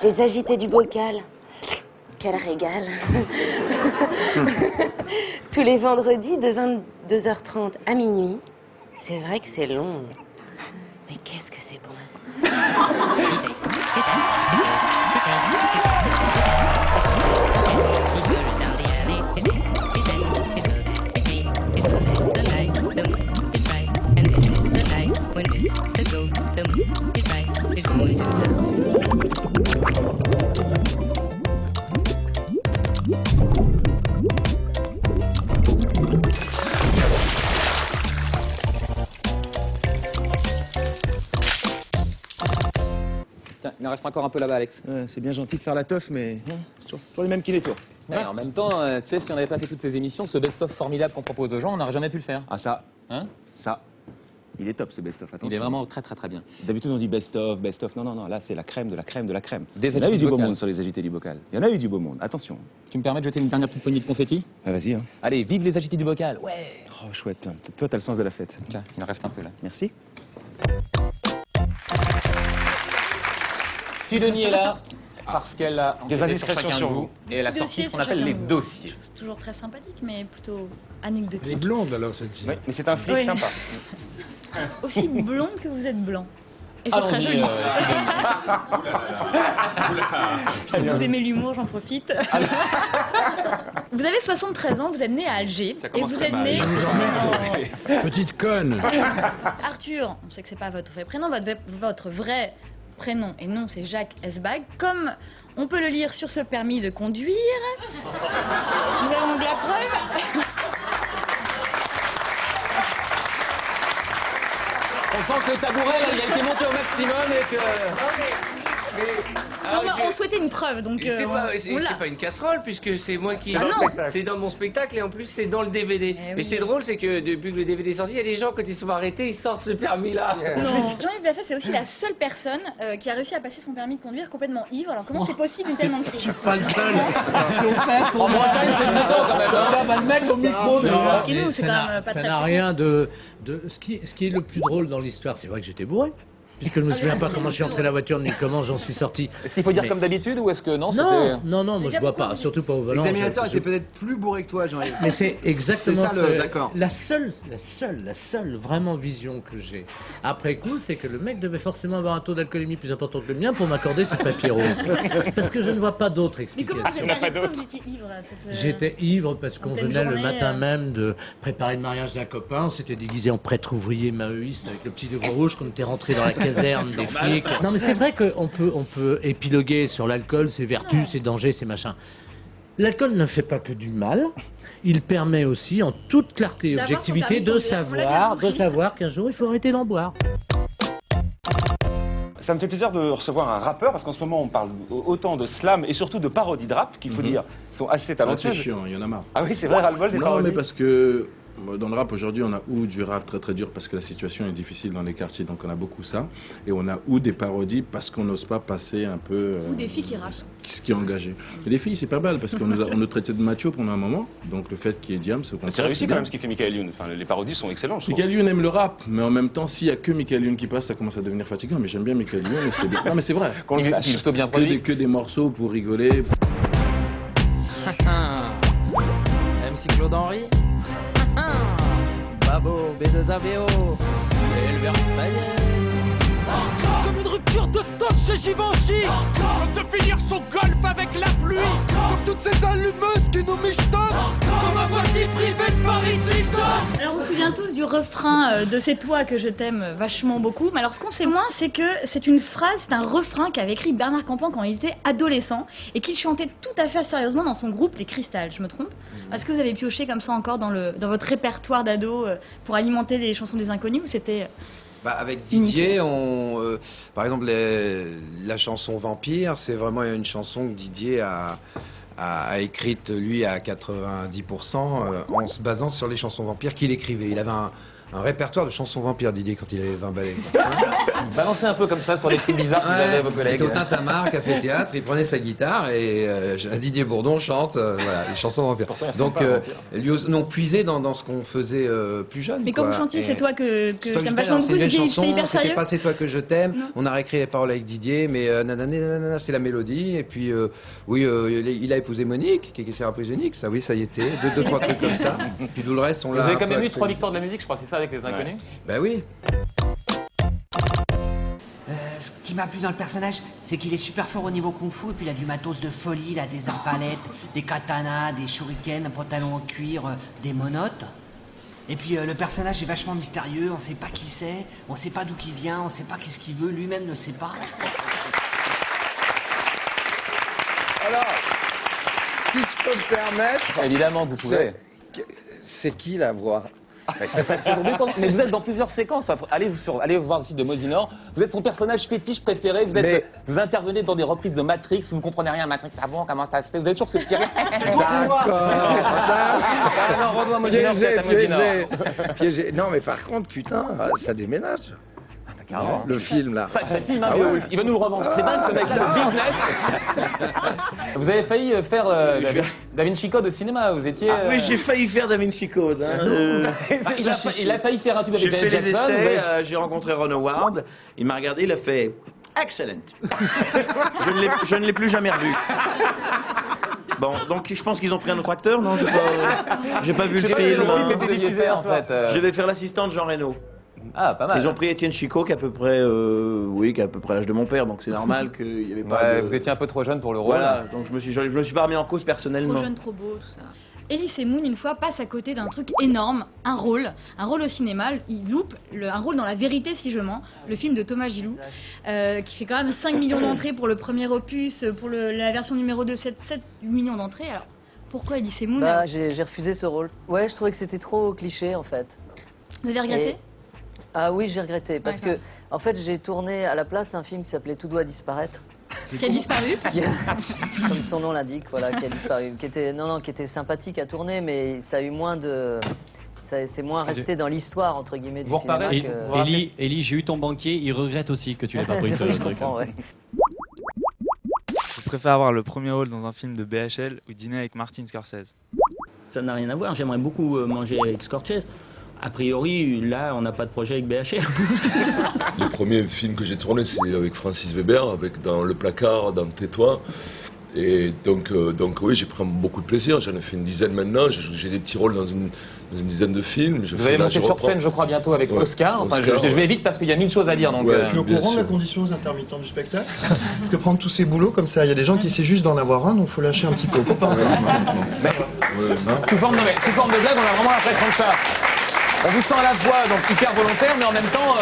Les agités du bocal. Quel régal. Tous les vendredis de 22h30 à minuit. C'est vrai que c'est long. Mais qu'est-ce que c'est bon. Il en reste encore un peu là-bas, Alex. Ouais, c'est bien gentil de faire la teuf, mais toujours les mêmes qu'il est, toi. Ouais, en même temps, tu sais, si on n'avait pas fait toutes ces émissions, ce best-of formidable qu'on propose aux gens, on n'aurait jamais pu le faire. Ah ça, Hein? ça, il est top ce best-of, attention. Il est vraiment très très très bien. D'habitude on dit best-of, best-of. Non, non, non, là c'est la crème de la crème de la crème. Des Il y en a eu agités du du beau bocal. monde sur les agités du bocal. Il y en a eu du beau monde, attention. Tu me permets de jeter une dernière petite poignée de confettis? Ah, vas-y, hein. Allez, vive les agités du bocal. Ouais. Oh, chouette. Toi, t'as le sens de la fête. Tiens, il en reste un peu là. Merci. Sidonie est là parce qu'elle a Des enquêté sur indiscrétions chacun sur de vous. Et elle a Petit sorti dossier ce qu'on sur appelle chacun les de vous. dossiers. C'est toujours très sympathique, mais plutôt Elle est anecdotique. blonde alors celle-ci. Oui, mais c'est un flic Oui. sympa. Aussi blonde que vous êtes blanc. Et c'est très Allons-y, joli. Sidonie. Si vous aimez l'humour, j'en profite. Vous avez 73 ans, vous êtes né à Alger. Ça Et commence vous très êtes mal. né... Je vous Petite conne. Arthur, on sait que c'est pas votre vrai prénom, votre vrai prénom et nom c'est Jacques Esbag. Comme on peut le lire sur ce permis de conduire, nous avons de la preuve. On sent que le tabouret, là, il a été monté au maximum et que... Ah, Non, on souhaitait une preuve, donc C'est on l'a. c'est pas une casserole puisque c'est moi qui. Ah non. C'est dans mon spectacle et en plus c'est dans le DVD. Eh Mais oui. c'est drôle, c'est que depuis que le DVD est sorti, il y a des gens quand ils sont arrêtés, ils sortent ce permis-là. Non. Jean-Yves Lafay, c'est aussi la seule personne qui a réussi à passer son permis de conduire complètement ivre. Alors comment c'est possible une telle menterie? Pas le seul. En Bretagne, c'est fréquent quand même. Le mec au micro de... Et nous, c'est quand même pas ça très n'a fréquent. rien de... Ce qui est le plus drôle dans l'histoire, c'est vrai que j'étais bourré. Puisque je ne me souviens pas comment je suis entré dans la voiture ni comment j'en suis sorti. Est-ce qu'il faut dire Mais- comme d'habitude ou est-ce que non, Non, non, moi je Déjà, bois pourquoi pas, vous- surtout pas au volant. L'examinateur Je- était peut-être plus bourré que toi, Jean-Yves. Mais c'est exactement C'est ça, d'accord. La seule vraiment vision que j'ai après coup, c'est que le mec devait forcément avoir un taux d'alcoolémie plus important que le mien pour m'accorder ce papier rose. Parce que je ne vois pas d'autre Mais comment vous explication. êtes arrivé? Pourquoi vous étiez ivre à cette... J'étais ivre parce qu'on en pleine venait le journée, matin même de préparer le mariage d'un copain. On s'était déguisé en prêtre ouvrier maoïste avec le petit livre rouge qu'on était rentré dans la caserne des flics. Non mais c'est vrai qu'on peut épiloguer sur l'alcool, ses vertus, ses dangers, ses machins. L'alcool ne fait pas que du mal. Il permet aussi, en toute clarté et D'avoir son objectivité, permis de de conduire. Vous l'avez bien compris. savoir qu'un jour il faut arrêter d'en boire. Ça me fait plaisir de recevoir un rappeur, parce qu'en ce moment on parle autant de slam et surtout de parodie de rap, qu'il faut dire, sont assez C'est talentueux. chiant, il y en a marre. Ah oui, c'est vrai, ras-le-bol des Non, parodies. mais parce que dans le rap aujourd'hui, on a ou du rap très très dur parce que la situation est difficile dans les quartiers, donc on a beaucoup ça. Et on a ou des parodies parce qu'on n'ose pas passer un peu Ou des filles qui rappent. ce qui est engagé. Et les filles, c'est pas mal parce qu'on nous traitait de macho pendant un moment. Donc le fait qu'il y ait Diams, C'est réussi quand même ce qu'il fait Michael Youn. Enfin, les parodies sont excellentes, je trouve. Michael Youn aime le rap, mais en même temps, s'il y a que Michael Youn qui passe, ça commence à devenir fatigant. Mais j'aime bien Michael Youn, et c'est bien. Non, mais c'est vrai. Qu'on le Il est sache. plutôt bien Que produit. que des morceaux pour rigoler. MC Claude Henry. Babo, B2AVO. Et le Versailles. Comme une rupture de stock chez Givenchy. Comme de finir son golf avec la pluie. Comme toutes ces allumeuses qui nous michent. Comme un voici privé de Paris Hilton. Alors on se souvient tous du refrain de C'est toi que je t'aime vachement beaucoup. Mais alors ce qu'on sait moins, c'est que c'est une phrase, c'est un refrain qu'avait écrit Bernard Campan quand il était adolescent et qu'il chantait tout à fait sérieusement dans son groupe Les Cristals. Je me trompe? Est-ce que vous avez pioché comme ça encore dans votre répertoire d'ado pour alimenter les chansons des inconnus ou c'était... Avec Didier, par exemple, la chanson Vampire, c'est vraiment une chanson que Didier a écrite, lui, à 90%, en se basant sur les chansons vampires qu'il écrivait. Il avait un répertoire de chansons vampires, Didier, quand il avait 20 balais. Balancez un peu comme ça sur les trucs bizarres que vous avez à vos collègues. Il était au Tintamarre, café théâtre, il prenait sa guitare et Didier Bourdon chante voilà, les chansons vampires. Donc, lui ont puisé dans ce qu'on faisait plus jeune. Mais quand vous chantiez, c'est toi que j'aime vachement vachement beaucoup, c'était hyper sérieux. C'était pas C'est toi que je t'aime. On a réécrit les paroles avec Didier, mais nanana, c'est la mélodie. Et puis, il a épousé Monique, qui s'est reprise Unique. Ça, oui, ça y était. Deux, trois trucs comme ça. Puis tout le reste, on l'a. Vous avez quand même eu 3 victoires de la musique, je crois, c'est ça, avec les Inconnus. Ben oui. Ce qui m'a plu dans le personnage, c'est qu'il est super fort au niveau kung-fu, et puis il a du matos de folie, là, des arbalètes, des katanas, des shurikens, un pantalon en cuir, des monotes. Et puis le personnage est vachement mystérieux, on sait pas qui c'est, on sait pas d'où il vient, on sait pas qu'est-ce qu'il veut, lui-même ne sait pas. Alors, si je peux me permettre... Évidemment que vous pouvez. C'est qui la voix? Mais vous êtes dans plusieurs séquences. Allez voir le site de Mosinor. Vous êtes son personnage fétiche préféré. Vous intervenez dans des reprises de Matrix. Vous ne comprenez rien à Matrix. Ah bon, comment ça se fait? Vous êtes toujours ce petit rire. C'est toi pour moi. Non, Renaud à Mosinor, c'est à Mosinor. Piégé. Non, mais par contre, putain, ça déménage. Le film, là. Sacré film, hein, il va nous le revendre. C'est dingue, ce mec, le business. Vous avez failli faire Da Vinci Code au cinéma, vous étiez... Oui, j'ai failli faire Da Vinci Code. Hein. Il a failli faire un tube avec Janet Jackson. J'ai fait les essais, avez... j'ai rencontré Ron Howard, il m'a regardé, il a fait « Excellent ». Je ne l'ai plus jamais revu. Bon, donc je pense qu'ils ont pris un autre acteur, non? J'ai pas vu le film. Je vais faire l'assistant de Jean Reno. Ah, pas mal. Ils ont pris Étienne Chicot, qui est à peu près, qui a à peu près l'âge de mon père, donc c'est normal qu'il n'y avait pas. Vous étiez un peu trop jeune pour le rôle. Voilà, donc je me suis pas remis en cause personnellement. Trop jeune, trop beau, tout ça. Elise Moon, une fois, passe à côté d'un truc énorme, un rôle au cinéma. Il loupe un rôle dans La Vérité si je mens, le film de Thomas Gilou, qui fait quand même 5 millions d'entrées pour le premier opus, pour la version numéro 2, 7 millions d'entrées. Alors, pourquoi Elise Moon? J'ai refusé ce rôle. Ouais, je trouvais que c'était trop cliché, en fait. Vous avez regretté? Ah oui, j'ai regretté, parce que, en fait, j'ai tourné à la place un film qui s'appelait Tout doit disparaître. Qui a disparu Comme son nom l'indique, voilà, qui a disparu. Qui était sympathique à tourner, mais ça a eu moins de... C'est moins resté dans l'histoire, entre guillemets, du cinéma que... Élie, j'ai eu ton banquier, il regrette aussi que tu n'aies pas pris ce oui, je truc. comprends, ouais. Je préfère avoir le premier rôle dans un film de BHL ou dîner avec Martin Scorsese. Ça n'a rien à voir, j'aimerais beaucoup manger avec Scorsese. A priori, là, on n'a pas de projet avec BHL. Le premier film que j'ai tourné, c'est avec Francis Weber, dans Le Placard, dans Tais-toi. Et donc oui, j'ai pris beaucoup de plaisir. J'en ai fait une dizaine maintenant. J'ai des petits rôles dans une dizaine de films. Vous allez monter sur scène, je crois, bientôt avec Oscar. Enfin, je vais vite parce qu'il y a 1000 choses à dire. Donc, tu es au courant de la condition aux intermittents du spectacle? Parce que prendre tous ces boulots comme ça, il y a des gens qui essaient juste d'en avoir un, donc il faut lâcher un petit peu. Pas encore. Sous forme de blague, on a vraiment l'impression de ça. On vous sent à la fois donc hyper volontaire, mais en même temps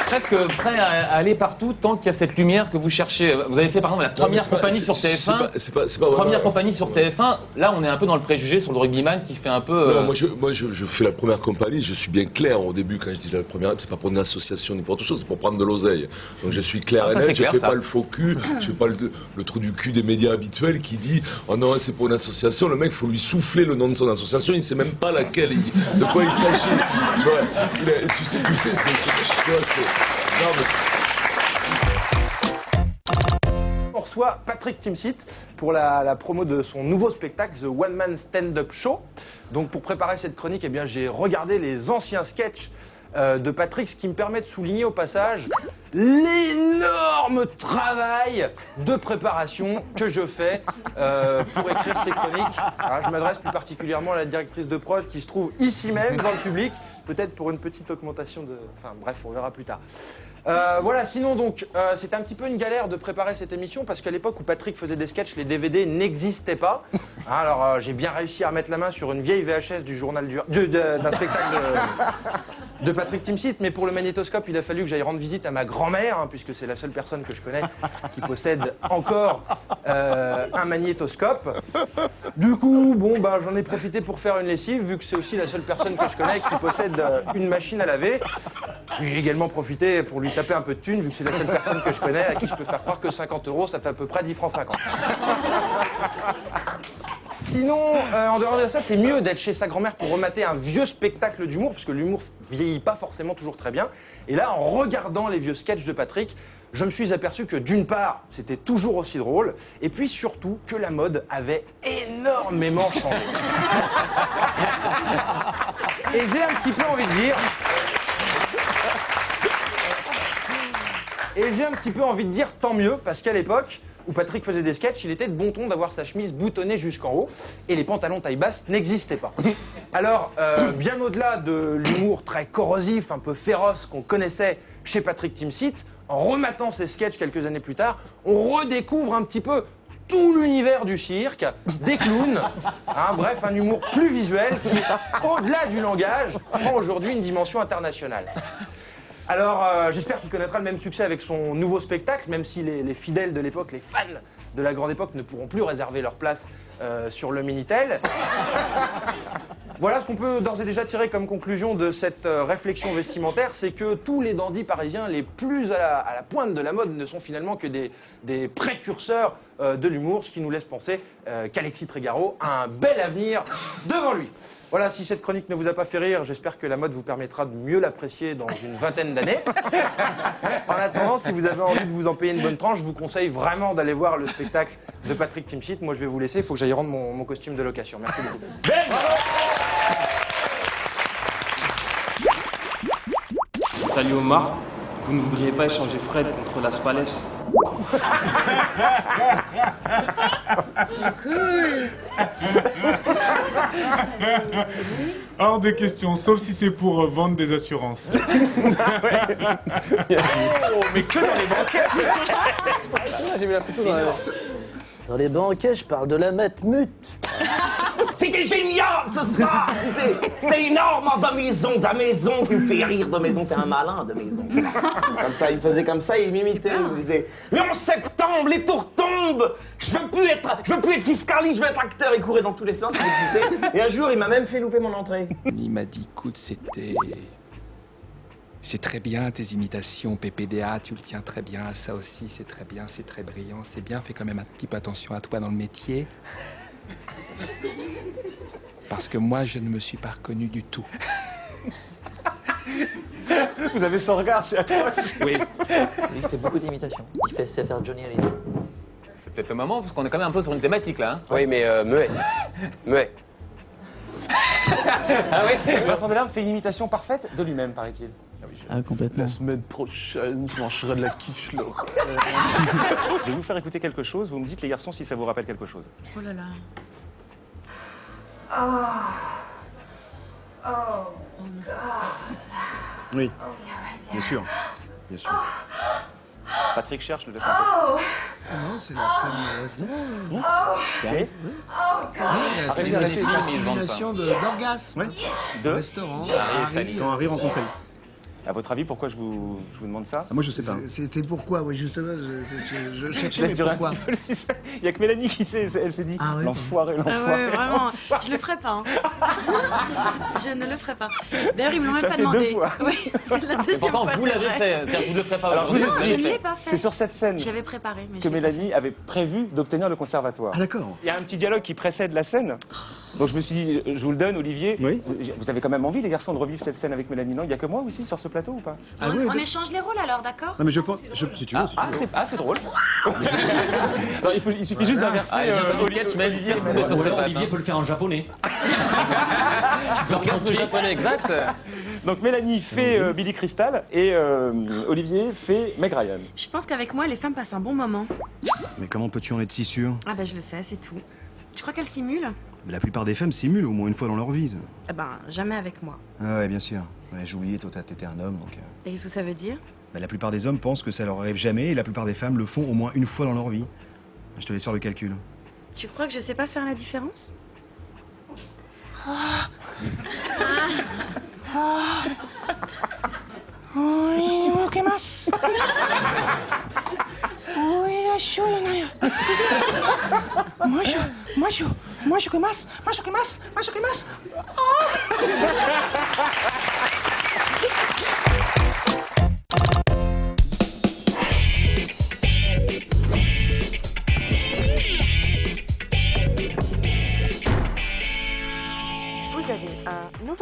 presque prêt à aller partout tant qu'il y a cette lumière que vous cherchez. Vous avez fait par exemple la première compagnie sur TF1. C'est pas première compagnie sur TF1. Là, on est un peu dans le préjugé sur le rugbyman qui fait un peu. Non, moi, je fais la première compagnie. Je suis bien clair au début quand je dis la première. C'est pas pour une association ni pour autre chose, c'est pour prendre de l'oseille. Donc je suis clair et net. Je fais pas le faux cul. Je fais pas le trou du cul des médias habituels qui dit oh non c'est pour une association. Le mec, faut lui souffler le nom de son association. Il sait même pas laquelle, de quoi il s'agit. Tu vois, tu sais, On reçoit Patrick Timsit pour la promo de son nouveau spectacle, The One Man Stand-Up Show. Donc pour préparer cette chronique, eh bien, j'ai regardé les anciens sketchs de Patrick, ce qui me permet de souligner au passage l'énorme travail de préparation que je fais pour écrire ces chroniques. Alors, je m'adresse plus particulièrement à la directrice de prod qui se trouve ici même dans le public, peut-être pour une petite augmentation de... Enfin bref, on verra plus tard. Voilà, sinon donc, c'était un petit peu une galère de préparer cette émission parce qu'à l'époque où Patrick faisait des sketchs, les DVD n'existaient pas. Alors j'ai bien réussi à mettre la main sur une vieille VHS du journal d'un spectacle de Patrick Timsit, mais pour le magnétoscope, il a fallu que j'aille rendre visite à ma grand-mère, hein, puisque c'est la seule personne que je connais qui possède encore un magnétoscope. Du coup, bon, bah, j'en ai profité pour faire une lessive, vu que c'est aussi la seule personne que je connais qui possède une machine à laver. J'ai également profité pour lui taper un peu de thunes, vu que c'est la seule personne que je connais à qui je peux faire croire que 50 €, ça fait à peu près 10 francs 50. Sinon, en dehors de ça, c'est mieux d'être chez sa grand-mère pour remater un vieux spectacle d'humour, parce que l'humour vieillit pas forcément toujours très bien. Et là, en regardant les vieux sketchs de Patrick, je me suis aperçu que d'une part, c'était toujours aussi drôle, et puis surtout que la mode avait énormément changé. Et j'ai un petit peu envie de dire... Et j'ai un petit peu envie de dire tant mieux, parce qu'à l'époque où Patrick faisait des sketchs, il était de bon ton d'avoir sa chemise boutonnée jusqu'en haut, et les pantalons taille basse n'existaient pas. Alors, bien au-delà de l'humour très corrosif, un peu féroce qu'on connaissait chez Patrick Timsit, en rematant ses sketchs quelques années plus tard, on redécouvre un petit peu tout l'univers du cirque, des clowns, hein, bref, un humour plus visuel qui, au-delà du langage, prend aujourd'hui une dimension internationale. Alors, j'espère qu'il connaîtra le même succès avec son nouveau spectacle, même si les fidèles de l'époque, les fans de la grande époque ne pourront plus réserver leur place sur le Minitel. Voilà ce qu'on peut d'ores et déjà tirer comme conclusion de cette réflexion vestimentaire, c'est que tous les dandys parisiens les plus à la pointe de la mode ne sont finalement que des précurseurs de l'humour, ce qui nous laisse penser qu'Alexis Trégaro a un bel avenir devant lui. Voilà, si cette chronique ne vous a pas fait rire, j'espère que la mode vous permettra de mieux l'apprécier dans une vingtaine d'années. En attendant, si vous avez envie de vous en payer une bonne tranche, je vous conseille vraiment d'aller voir le spectacle de Patrick Timsit. Moi, je vais vous laisser, il faut que j'aille rendre mon costume de location. Merci beaucoup. Salut Omar, vous ne voudriez pas échanger Fred contre Las Palais? Cool. Hors de question, sauf si c'est pour vendre des assurances. Oh, mais que dans les banquets. J'ai mis la frisson dans les banquets, je parle de la matmut. C'était génial ce soir, tu sais. C'était énorme de maison, tu me fais rire de maison, t'es un malin de maison. Comme ça, il faisait comme ça, il m'imitait, il me disait « Mais en septembre, les tours tombent, je veux plus être fiscaliste, je veux être acteur », il courait dans tous les sens, il m'excitait. Et un jour, il m'a même fait louper mon entrée. Il m'a dit « Écoute, c'est très bien tes imitations, PPDA, tu le tiens très bien, ça aussi c'est très bien, c'est très brillant, c'est bien, fais quand même un petit peu attention à toi dans le métier. » Parce que moi, je ne me suis pas reconnu du tout. Vous avez son regard, c'est atroce. Oui. Il fait beaucoup d'imitations. Il fait faire Johnny Hallyday. C'est peut-être le moment, parce qu'on est quand même un peu sur une thématique, là. Hein. Oui, mais muet. Muet. Ah oui. Vincent Delarme fait une imitation parfaite de lui-même, paraît-il. Ah, complètement. La semaine prochaine, je mangerai de la quiche là. Je vais vous faire écouter quelque chose. Vous me dites, les garçons, si ça vous rappelle quelque chose. Oh là là. Oui, bien sûr. Bien sûr. Patrick cherche le dessin. Ah non, c'est la scène restaurant. C'est C'est la simulation d'orgasme. De restaurant. Sally. Quand Harry rencontre Sally. À votre avis, pourquoi je vous demande ça? Moi, je sais pas. C'était pourquoi, oui, justement. Je cherchais laisse durer un pourquoi. petit peu le suspect. Il n'y a que Mélanie qui sait. Elle s'est dit, l'enfoiré, l'enfoiré. Ah ouais, vraiment, je le ferai pas. Hein. Je ne le ferai pas. D'ailleurs, ils me l'ont même Ça pas fait demandé. 2 fois. Oui, c'est la deuxième Pourtant, fois. vous l'avez fait. C'est-à-dire que vous ne le ferez pas Alors, je vous aujourd'hui. Je explique. ne l'ai pas fait. C'est sur cette scène Je l'avais préparé. Mais que Mélanie avait prévu d'obtenir le conservatoire. Ah, d'accord. Il y a un petit dialogue qui précède la scène. Donc je me suis dit, je vous le donne, Olivier. Oui. Vous avez quand même envie, les garçons, de revivre cette scène avec Mélanie, non? Il n'y a que moi aussi sur ce plateau ou pas? On échange les rôles alors, d'accord? Non, mais je pense. Si tu veux. C'est drôle. Alors, il suffit juste d'inverser. Il y a pas de sketch, mais Olivier peut sur cette Olivier peut le faire en japonais. Tu peux regarder le japonais exact. Donc Mélanie fait Billy Crystal et Olivier fait Meg Ryan. Je pense qu'avec moi, les femmes passent un bon moment. Mais comment peux-tu en être si sûr? Ah bah je le sais, c'est tout. Tu crois qu'elles simulent? La plupart des femmes simulent au moins une fois dans leur vie. Eh ben, jamais avec moi. Ah ouais, bien sûr. Ouais, j'ai oublié, toi, t'étais un homme, donc... Et qu'est-ce que ça veut dire? La plupart des hommes pensent que ça leur arrive jamais, et la plupart des femmes le font au moins une fois dans leur vie. Je te laisse faire le calcul. Tu crois que je sais pas faire la différence?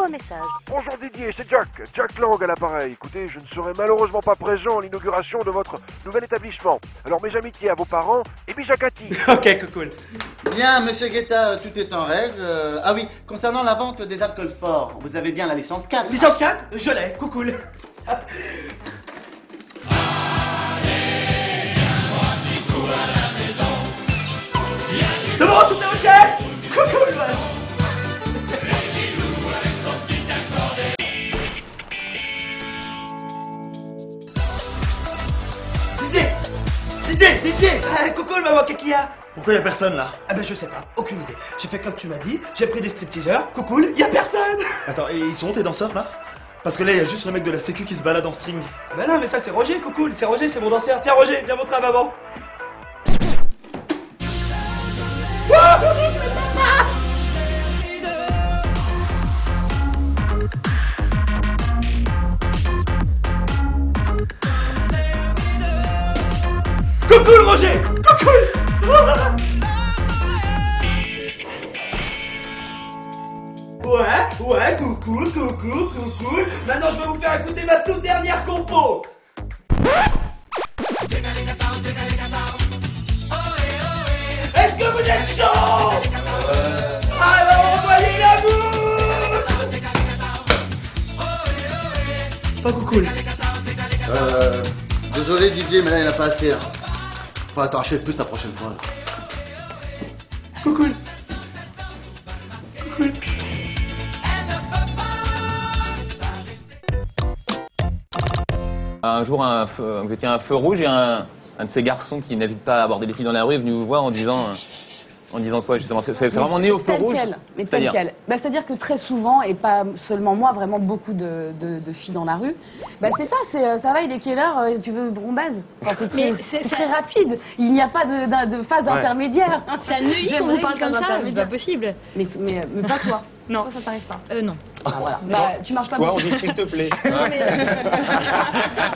un message. Bonjour Didier, c'est Jack Lang à l'appareil. Écoutez, je ne serai malheureusement pas présent à l'inauguration de votre nouvel établissement. Alors mes amitiés à vos parents et Bijakati. Ok, cool. Bien, monsieur Guetta, tout est en règle. Ah oui, concernant la vente des alcools forts, vous avez bien la licence 4. Licence 4, je l'ai, cool. C'est bon, tout est ok? Cool, ouais. Didier coucou maman, qu'est-ce qu'il y a? Pourquoi y a personne là? Ah ben je sais pas, aucune idée. J'ai fait comme tu m'as dit, j'ai pris des stripteaseurs, coucou, y a personne. Attends, et ils sont où tes danseurs là? Parce que là y a juste le mec de la sécu qui se balade en string. Ah ben non mais ça c'est Roger, coucou, c'est Roger, c'est mon danseur. Tiens Roger, viens montrer à maman. Coucou le Roger! Coucou! Ouais, coucou. Maintenant je vais vous faire écouter ma toute dernière compo! Est-ce que vous êtes chaud? Alors envoyez la mousse! Pas coucou. Désolé Didier, mais là il n'y en a pas assez. Hein. Faut t'arracher plus la prochaine fois. Là. Coucou. Un jour, vous étiez à un feu rouge et un de ces garçons qui n'hésite pas à aborder les filles dans la rue est venu vous voir en disant quoi justement? C'est vraiment né au feu rouge? Mais tel quel. Bah, c'est-à-dire que très souvent, et pas seulement moi, vraiment beaucoup de filles dans la rue, bah, c'est ça, ça va, il est quelle heure, tu veux brombaise? Enfin, c'est très rapide, il n'y a pas de phase intermédiaire. C'est à Neuilly qu'on vous parle comme ça, c'est pas possible. Mais pas toi. Non. Toi, ça t'arrive pas. Non. Ah, voilà. Bah, tu marches pas Toi, beaucoup. on dit s'il te plaît. Non, mais...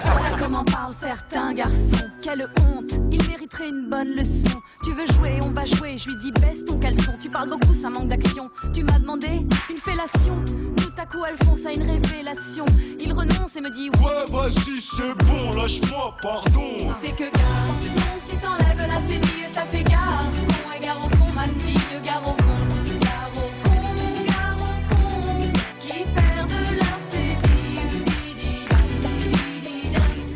Voilà comment parlent certains garçons. Quelle honte, il mériterait une bonne leçon. Tu veux jouer, on va jouer. Je lui dis baisse ton caleçon. Tu parles beaucoup, ça manque d'action. Tu m'as demandé une fellation. Tout à coup, Alphonse a une révélation. Il renonce et me dit ouais, vas-y, c'est bon, lâche-moi, pardon. C'est que garçon, si t'enlèves la cédille, ça fait garçon. Et gare au con, ma fille, gare au con.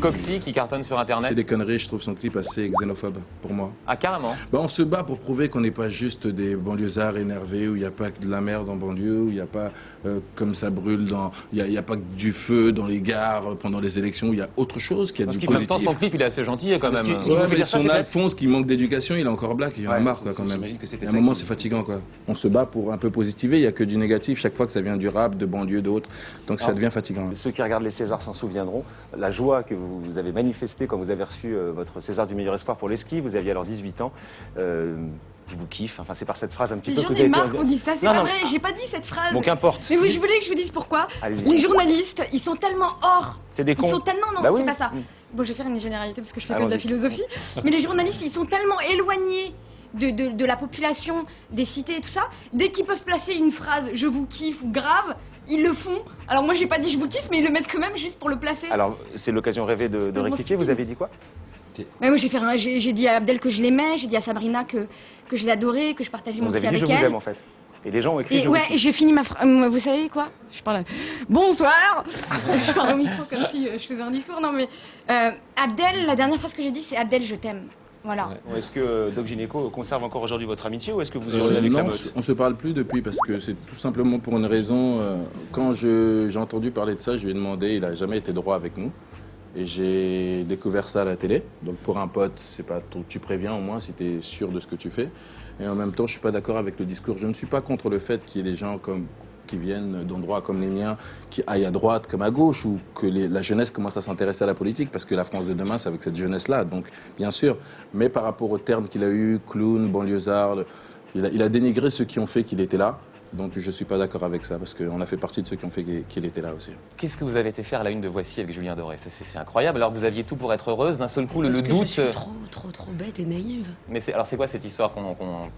Coxy qui cartonne sur internet. C'est des conneries, je trouve son clip assez xénophobe pour moi. Ah carrément. Bah, on se bat pour prouver qu'on n'est pas juste des banlieusards énervés, où il n'y a pas que de la merde en banlieue, où il n'y a pas comme ça brûle dans... Il n'y a pas que du feu dans les gares pendant les élections, où il y a autre chose qui a du positif. Parce son clip il est assez gentil quand même. Ouais, mais son Alphonse qui manque d'éducation, il est encore black, il en a marre quoi, quand même. À un moment c'est fatigant quoi. On se bat pour un peu positiver, il n'y a que du négatif chaque fois que ça vient du rap, de banlieue, d'autres. Donc ça devient fatigant. Ceux qui regardent les Césars s'en souviendront, la joie que vous avez manifestée quand vous avez reçu votre César du meilleur espoir pour les skis, vous aviez alors 18 ans. Je vous kiffe, enfin c'est par cette phrase un petit peu que vous avez... J'en ai marre qu'on dise ça, c'est pas vrai, j'ai pas dit cette phrase. Bon, qu'importe. Mais je voulais que je vous dise pourquoi. Les journalistes, ils sont tellement hors. C'est des cons. Ils sont tellement... Non, bah c'est oui. pas ça. Bon, je vais faire une généralité parce que je fais que de la philosophie. Mais les journalistes, ils sont tellement éloignés de la population, des cités et tout ça. Dès qu'ils peuvent placer une phrase « je vous kiffe » ou « grave », ils le font. Alors moi, j'ai pas dit « je vous kiffe », mais ils le mettent quand même juste pour le placer. Alors, c'est l'occasion rêvée de rectifier, vous avez dit quoi? Mais moi, j'ai dit à Abdel que je l'aimais, j'ai dit à Sabrina que je l'adorais, que je partageais mon cri avec elle. Vous avez dit « je vous aime » en fait. Et les gens ont écrit « je vous ouais, kiffe ». j'ai fini ma phrase. Vous savez quoi? Je parle. Bonsoir. Je parle au micro comme si je faisais un discours. Non mais Abdel, la dernière phrase que j'ai dit, c'est Abdel, je t'aime. Voilà. Ouais. Est-ce que Doc Gynéco conserve encore aujourd'hui votre amitié ou est-ce que vous hurlez avec la Non, meute? on se parle plus depuis parce que c'est tout simplement pour une raison. Quand j'ai entendu parler de ça, je lui ai demandé, il a jamais été droit avec nous. Et j'ai découvert ça à la télé. Donc pour un pote, c'est pas tu préviens au moins si tu es sûr de ce que tu fais. Et en même temps, je suis pas d'accord avec le discours. Je ne suis pas contre le fait qu'il y ait des gens qui viennent d'endroits comme les miens, qui aillent à droite comme à gauche, ou que la jeunesse commence à s'intéresser à la politique, parce que la France de demain, c'est avec cette jeunesse-là, donc bien sûr. Mais par rapport aux termes qu'il a eu, clown, banlieusard, il a dénigré ceux qui ont fait qu'il était là. Donc je ne suis pas d'accord avec ça, parce qu'on a fait partie de ceux qui ont fait qu'il était là aussi. Qu'est-ce que vous avez été faire à la une de Voici avec Julien Doré? C'est incroyable. Alors vous aviez tout pour être heureuse, d'un seul coup le doute. Je suis trop bête et naïve. Mais alors c'est quoi cette histoire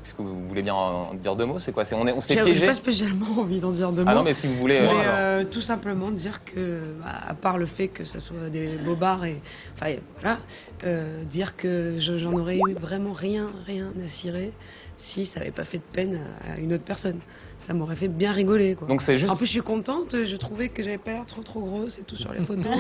puisque vous voulez bien en dire deux mots, c'est quoi? On se fait piéger? J'ai pas spécialement envie d'en dire deux mots. Ah non, mais si vous voulez. Mais tout simplement dire que, à part le fait que ça soit des bobards et. Enfin voilà, dire que j'en aurais eu vraiment rien à cirer si ça n'avait pas fait de peine à une autre personne. Ça m'aurait fait bien rigoler, quoi. Donc c'est juste... En plus, je suis contente. Je trouvais que j'avais pas l'air trop grosse et tout sur les photos.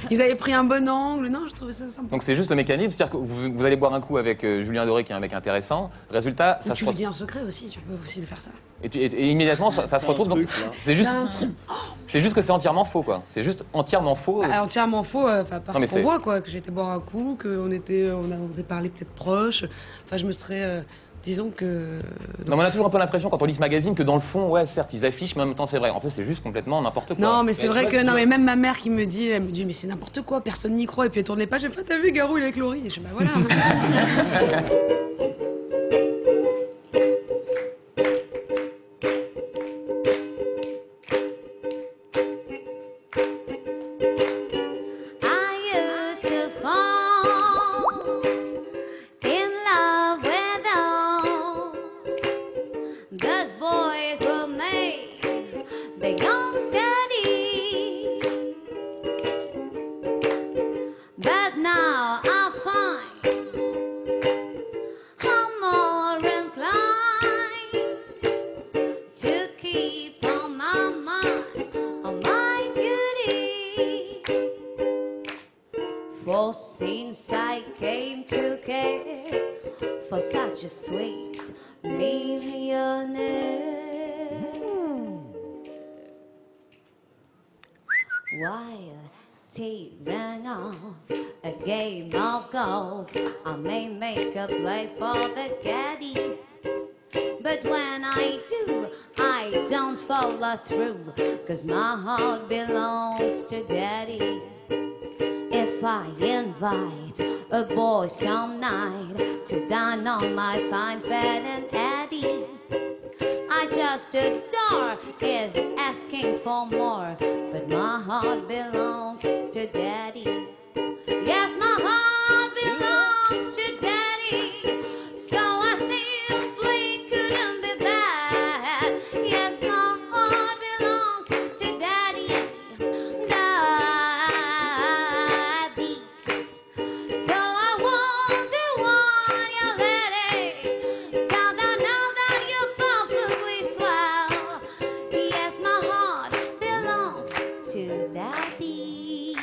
Ils avaient pris un bon angle. Non, je trouvais ça sympa. Donc c'est juste le mécanisme, c'est-à-dire que vous allez boire un coup avec Julien Doré, qui est un mec intéressant. Résultat, ça se tu le dis en secret aussi. Tu peux aussi lui faire ça. Et immédiatement, ça se retrouve. Donc c'est juste que c'est entièrement faux, quoi. C'est juste entièrement faux. Entièrement faux. Parce qu'on voit, quoi, que j'étais boire un coup, qu'on on parlé peut-être proches. Enfin, je me serais. Disons que... Non, mais on a toujours un peu l'impression, quand on lit ce magazine, que dans le fond, ouais, certes, ils affichent, mais en même temps, c'est vrai. En fait, c'est juste complètement n'importe quoi. Non, mais c'est vrai que... Non, mais même ma mère qui me dit, mais c'est n'importe quoi, personne n'y croit. Et puis elle tourne les pages, elle fait, t'as vu, Garou, il est avec Laurie. Et je dis, bah voilà. For since I came to care for such a sweet millionaire, while tea rang off a game of golf, I may make a play for the caddy, but when I do, I don't follow through, 'cause my heart belongs to daddy. If I invite a boy some night to dine on my fine fat and Eddie, I just adore his asking for more, but my heart belongs to daddy. Yes, my heart belongs to daddy, so I simply couldn't be bad. Yes, my heart belongs to daddy. So I wonder what you're letting, so I know that you're perfectly swell. Yes, my heart belongs to daddy,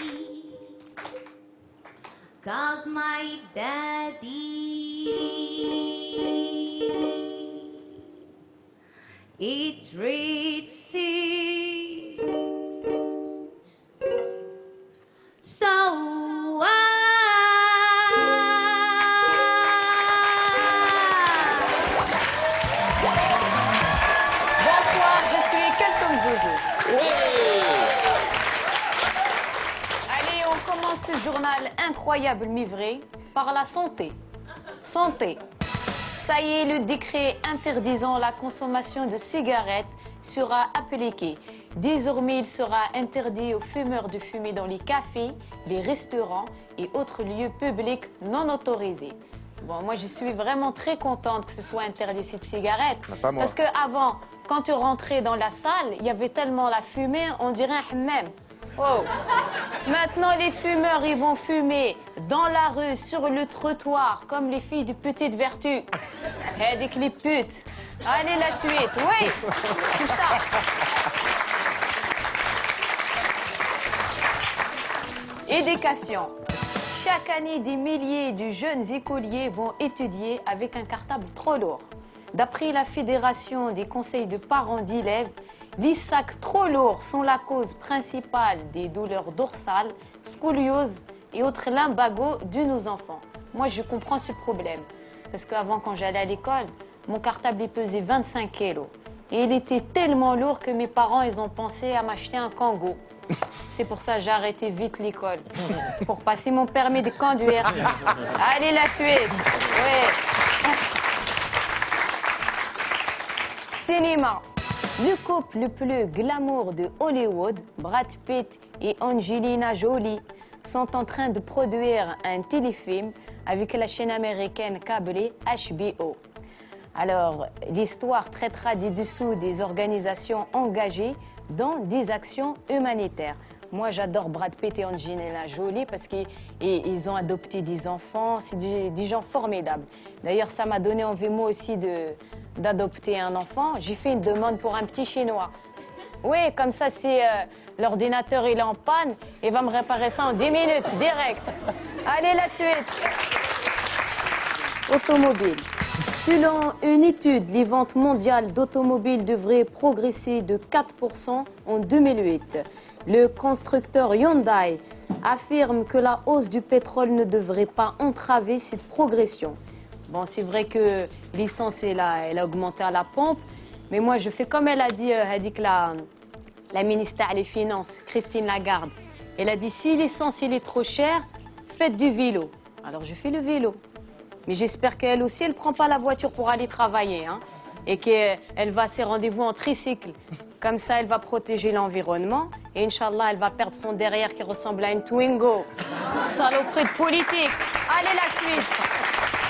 'cause my daddy, he treats it so well. Bonsoir, je suis Kelton Zouzou. Oui. Allez, on commence ce journal incroyable mais vrai par la santé. Santé. Ça y est, le décret interdisant la consommation de cigarettes sera appliqué. Désormais, il sera interdit aux fumeurs de fumer dans les cafés, les restaurants et autres lieux publics non autorisés. Bon, moi, je suis vraiment très contente que ce soit interdit cette cigarette. Pas moi. Parce qu'avant, quand tu rentrais dans la salle, il y avait tellement la fumée, on dirait un hammam. Oh. Maintenant, les fumeurs, ils vont fumer dans la rue, sur le trottoir, comme les filles de petite vertu. Avec les putes. Allez, la suite. Oui, c'est ça. Éducation. Chaque année, des milliers de jeunes écoliers vont étudier avec un cartable trop lourd. D'après la Fédération des conseils de parents d'élèves, les sacs trop lourds sont la cause principale des douleurs dorsales, scoliose et autres lumbagos de nos enfants. Moi, je comprends ce problème. Parce qu'avant, quand j'allais à l'école, mon cartable il pesait 25 kilos. Et il était tellement lourd que mes parents ils ont pensé à m'acheter un Kangoo. C'est pour ça que j'ai arrêté vite l'école. Pour passer mon permis de conduire. Allez, la suite. Oui. Cinéma. Le couple le plus glamour de Hollywood, Brad Pitt et Angelina Jolie, sont en train de produire un téléfilm avec la chaîne américaine câblée HBO. Alors, l'histoire traitera des dessous des organisations engagées dans des actions humanitaires. Moi, j'adore Brad Pitt et Angelina Jolie parce qu'ils ont adopté des enfants. C'est des gens formidables. D'ailleurs, ça m'a donné envie, moi aussi, d'adopter un enfant. J'ai fait une demande pour un petit Chinois. Oui, comme ça, si l'ordinateur il est en panne, il va me réparer ça en 10 minutes, direct. Allez, la suite. Automobile. Selon une étude, les ventes mondiales d'automobiles devraient progresser de 4% en 2008. Le constructeur Hyundai affirme que la hausse du pétrole ne devrait pas entraver cette progression. Bon, c'est vrai que l'essence, elle a augmenté à la pompe, mais moi, je fais comme elle a dit la ministre des Finances, Christine Lagarde. Elle a dit, si l'essence, il est trop cher, faites du vélo. Alors, je fais le vélo. Mais j'espère qu'elle aussi, elle ne prend pas la voiture pour aller travailler. Hein, et qu'elle va à ses rendez-vous en tricycle. Comme ça, elle va protéger l'environnement. Et Inch'Allah, elle va perdre son derrière qui ressemble à une Twingo. Saloperie de politique. Allez, la suite.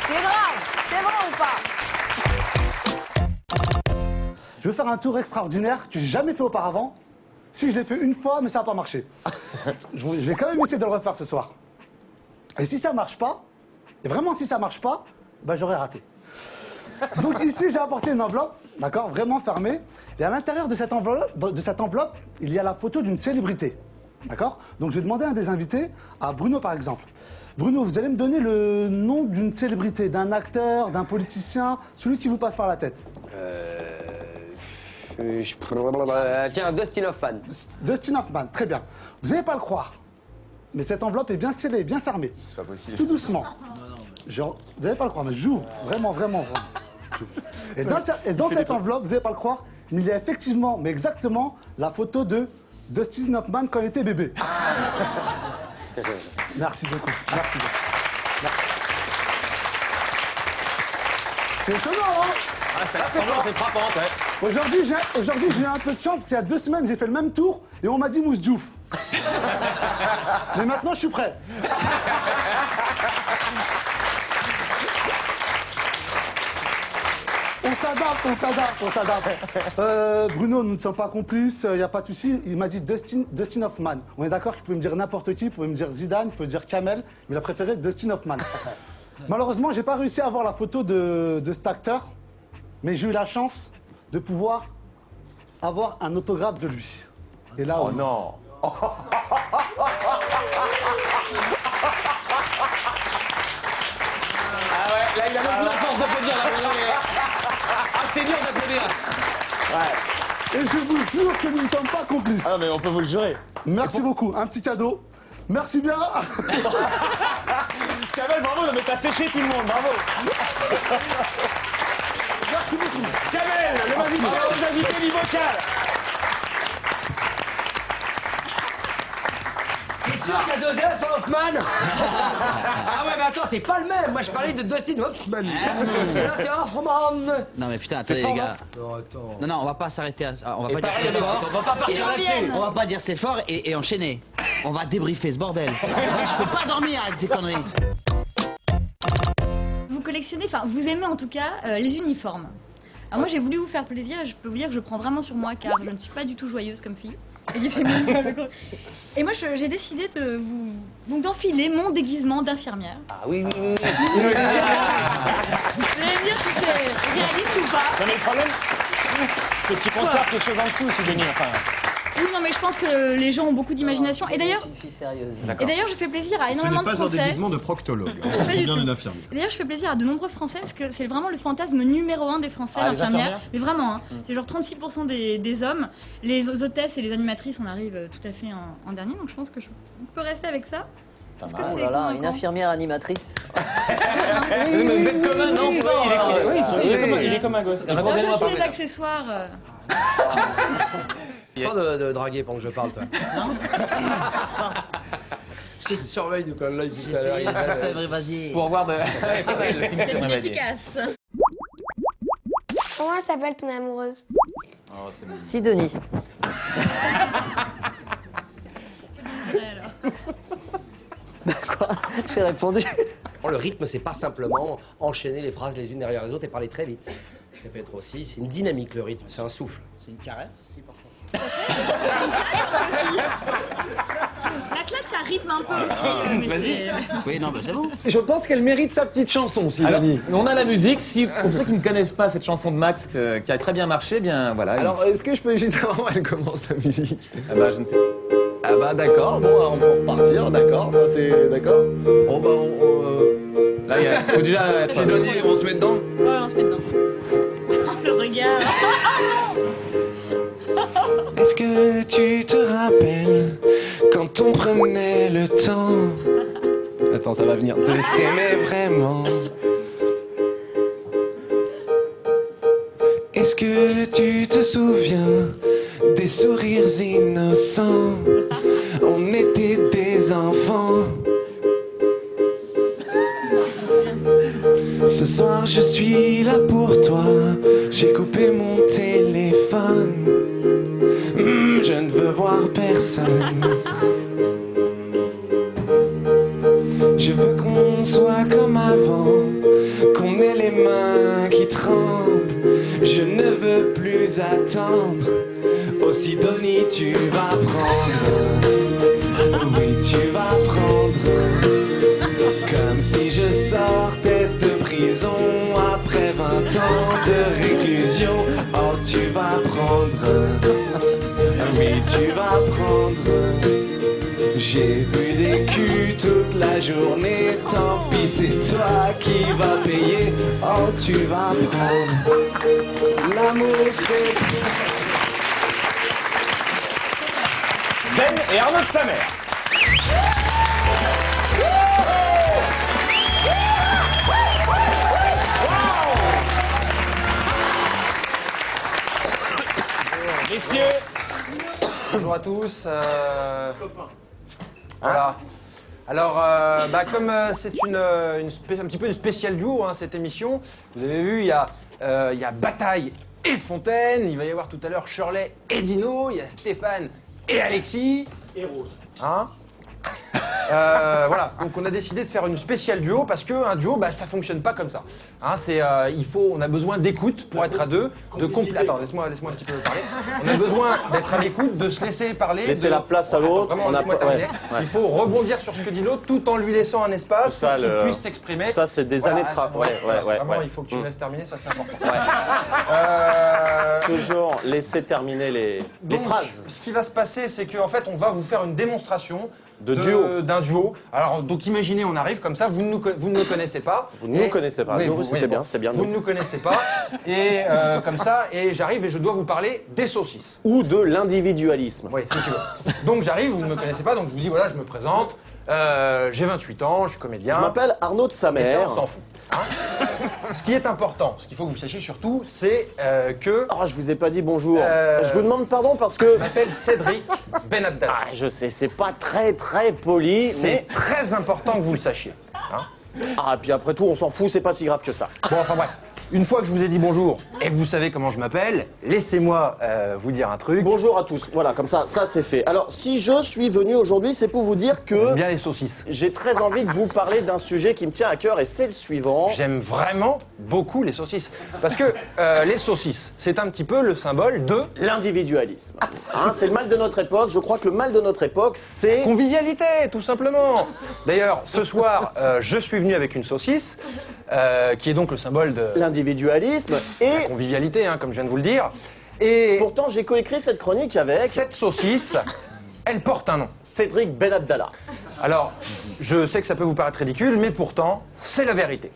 C'est grave. C'est vrai ou pas? Je veux faire un tour extraordinaire que j'ai jamais fait auparavant. Si, je l'ai fait une fois, mais ça n'a pas marché. Je vais quand même essayer de le refaire ce soir. Et si ça marche pas, et vraiment si ça marche pas, ben j'aurais raté. Donc ici, j'ai apporté une enveloppe, d'accord, vraiment fermée. Et à l'intérieur de cette enveloppe, il y a la photo d'une célébrité, d'accord. Donc je vais demander à un des invités, à Bruno par exemple. Bruno, vous allez me donner le nom d'une célébrité, d'un acteur, d'un politicien, celui qui vous passe par la tête. Tiens, Dustin Hoffman. Dustin Hoffman, très bien. Vous n'allez pas le croire, mais cette enveloppe est bien scellée, bien fermée. C'est pas possible. Tout doucement. Genre, vous n'allez pas le croire, mais j'ouvre, vraiment. Et dans cette enveloppe, vous n'allez pas le croire, mais il y a effectivement, mais exactement, la photo de Dustin Hoffman quand il était bébé. Merci beaucoup. Merci. C'est étonnant, hein? Ah, c'est frappant, ouais. Aujourd'hui, j'ai eu un peu de chance, parce qu'il y a 2 semaines, j'ai fait le même tour, et on m'a dit Mousse Diouf. Mais maintenant, je suis prêt. On s'adapte. Bruno, nous ne sommes pas complices, il n'y a pas de souci. Il m'a dit Dustin Hoffman. On est d'accord qu'il pouvait me dire n'importe qui, il pouvait me dire Zidane, il pouvait dire Kamel, mais il a préféré Dustin Hoffman. Malheureusement, j'ai pas réussi à avoir la photo de cet acteur, mais j'ai eu la chance de pouvoir avoir un autographe de lui. Et là, oh non. Ah ouais, là il a même plus la force d'applaudir. Ah, c'est dur d'applaudir. Ouais. Et je vous jure que nous ne sommes pas complices. Ah mais on peut vous le jurer. Merci beaucoup, un petit cadeau. Merci bien. Kamel, bravo, non, mais t'as séché tout le monde, bravo. Merci beaucoup. Kamel, le magicien aux invités du vocal. C'est sûr qu'il y a Joseph Hoffman. Ah ouais, mais attends, c'est pas le même. Moi, je parlais de Dustin Hoffman. Là, c'est Hoffman. Non, mais putain, attendez, les gars. Non, on va pas s'arrêter à ça. On va pas dire c'est fort. On va pas partir là-dessus. On va pas dire c'est fort et enchaîner. On va débriefer ce bordel. Je peux pas dormir avec ces conneries. Vous collectionnez, enfin, vous aimez en tout cas les uniformes. Alors moi, j'ai voulu vous faire plaisir et je peux vous dire que je prends vraiment sur moi car je ne suis pas du tout joyeuse comme fille. Et moi, j'ai décidé d'enfiler mon déguisement d'infirmière. Ah oui. Vous allez me dire si c'est réaliste ou pas. Non mais le problème, c'est que tu conserves quelque chose en dessous, si Denis, enfin... Oui, non, mais je pense que les gens ont beaucoup d'imagination. Et d'ailleurs, une fille sérieuse. Je fais plaisir à énormément de Français. Ce n'est pas un déguisement de proctologue. C'est bien une infirmière. Et d'ailleurs, je fais plaisir à de nombreux Français parce que c'est vraiment le fantasme numéro 1 des Français, l'infirmière. Mais vraiment, hein, c'est genre 36% des hommes. Les hôtesses et les animatrices, on arrive tout à fait en dernier. Donc je pense que je peux rester avec ça. Parce que oh là là, une infirmière animatrice. Mais vous êtes comme un enfant. Oui, c'est ça, il est comme un gosse. J'ai aussi des accessoires. Pas de draguer pendant que je parle, toi. Non. Je te surveille du coin de l'œil tout à l'heure. Vas-y. Pour voir de... C'est efficace. Comment s'appelle ton amoureuse? Oh, Sidonie. Quoi? J'ai répondu. Le rythme, c'est pas simplement enchaîner les phrases les unes derrière les autres et parler très vite. Ça peut être aussi, c'est une dynamique le rythme, c'est un souffle. C'est une caresse aussi parfois. La claque, ça rythme un peu aussi. Mais c'est- Oui, non, mais c'est bon. Je pense qu'elle mérite sa petite chanson, Sidonie. On a la musique. Si, pour ceux qui ne connaissent pas cette chanson de Max qui a très bien marché, eh bien voilà. Alors, est-ce que je peux juste savoir où elle commence la musique? Ah bah, je ne sais pas. Ah bah d'accord, bon, on peut repartir, d'accord, ça c'est... D'accord. Bon bah Là, il faut déjà être... Sidonie, on se met dedans? Ouais, on se met dedans. Le regard. Est-ce que tu te rappelles quand on prenait le temps? Attends, ça va venir. De s'aimer vraiment? Est-ce que tu te souviens des sourires innocents? On était des enfants. Ce soir je suis là pour toi. J'ai coupé mon téléphone. Je ne veux voir personne. Je veux qu'on soit comme avant, qu'on ait les mains qui tremblent. Je ne veux plus attendre. Oh Sidonie, tu vas prendre. Oui, tu vas prendre. Comme si je sortais de prison après 20 ans de réclusion. Oh, tu vas prendre. Oui, tu vas prendre. J'ai vu des culs toute la journée. Tant pis, c'est toi qui vas payer. Oh, tu vas prendre. L'amour, c'est... Ben et Arnaud de sa mère. Messieurs, bonjour à tous. Voilà. Alors, comme c'est un petit peu une spéciale duo, hein, cette émission, vous avez vu, il y a Bataille et Fontaine, il va y avoir tout à l'heure Shirley et Dino, il y a Stéphane et Alexis. Et Rose. Hein? Voilà, donc on a décidé de faire une spéciale duo parce qu'un duo, bah, ça fonctionne pas comme ça. Hein, on a besoin d'écoute pour être à deux. Attends, laisse-moi un petit peu parler. On a besoin d'être à l'écoute, de se laisser parler. Laisser la place à l'autre. Il faut rebondir sur ce que dit l'autre tout en lui laissant un espace pour qu'il puisse s'exprimer. Ça, c'est des années de travail. Vraiment, il faut que tu me laisses terminer, ça c'est important. Toujours laisser terminer les phrases. Ce qui va se passer, c'est qu'en fait, on va vous faire une démonstration d'un duo. Alors, donc imaginez, on arrive comme ça, vous ne me connaissez pas. Vous ne nous connaissez pas. Nous, c'était bien. Vous ne nous connaissez pas. Et comme ça, et j'arrive et je dois vous parler des saucisses. Ou de l'individualisme. Oui, si tu veux. Donc j'arrive, vous ne me connaissez pas, donc je vous dis, voilà, je me présente. J'ai 28 ans, je suis comédien. Je m'appelle Arnaud de sa Et ça, mère. on s'en fout. Hein. Ce qui est important, ce qu'il faut que vous sachiez surtout, c'est que... Oh, je vous ai pas dit bonjour. Je vous demande pardon parce que... Je m'appelle Cédric Ben Abdallah. Ah, je sais, c'est pas très poli, C'est très important que vous le sachiez. Hein. Ah, puis après tout, on s'en fout, c'est pas si grave que ça. Bon, enfin bref. Une fois que je vous ai dit bonjour et que vous savez comment je m'appelle, laissez-moi vous dire un truc. Bonjour à tous. Voilà, comme ça c'est fait. Alors, si je suis venu aujourd'hui, c'est pour vous dire que... J'aime bien les saucisses. J'ai très envie de vous parler d'un sujet qui me tient à cœur et c'est le suivant. J'aime vraiment beaucoup les saucisses. Parce que les saucisses, c'est un petit peu le symbole de... L'individualisme. Hein, c'est le mal de notre époque. Je crois que le mal de notre époque, c'est... Convivialité, tout simplement. D'ailleurs, ce soir, je suis venu avec une saucisse, qui est donc le symbole de... L'individualisme et... La convivialité, hein, comme je viens de vous le dire. Et... Pourtant, j'ai coécrit cette chronique avec... Cette saucisse, elle porte un nom. Cédric Ben Abdallah. Alors, je sais que ça peut vous paraître ridicule, mais pourtant, c'est la vérité.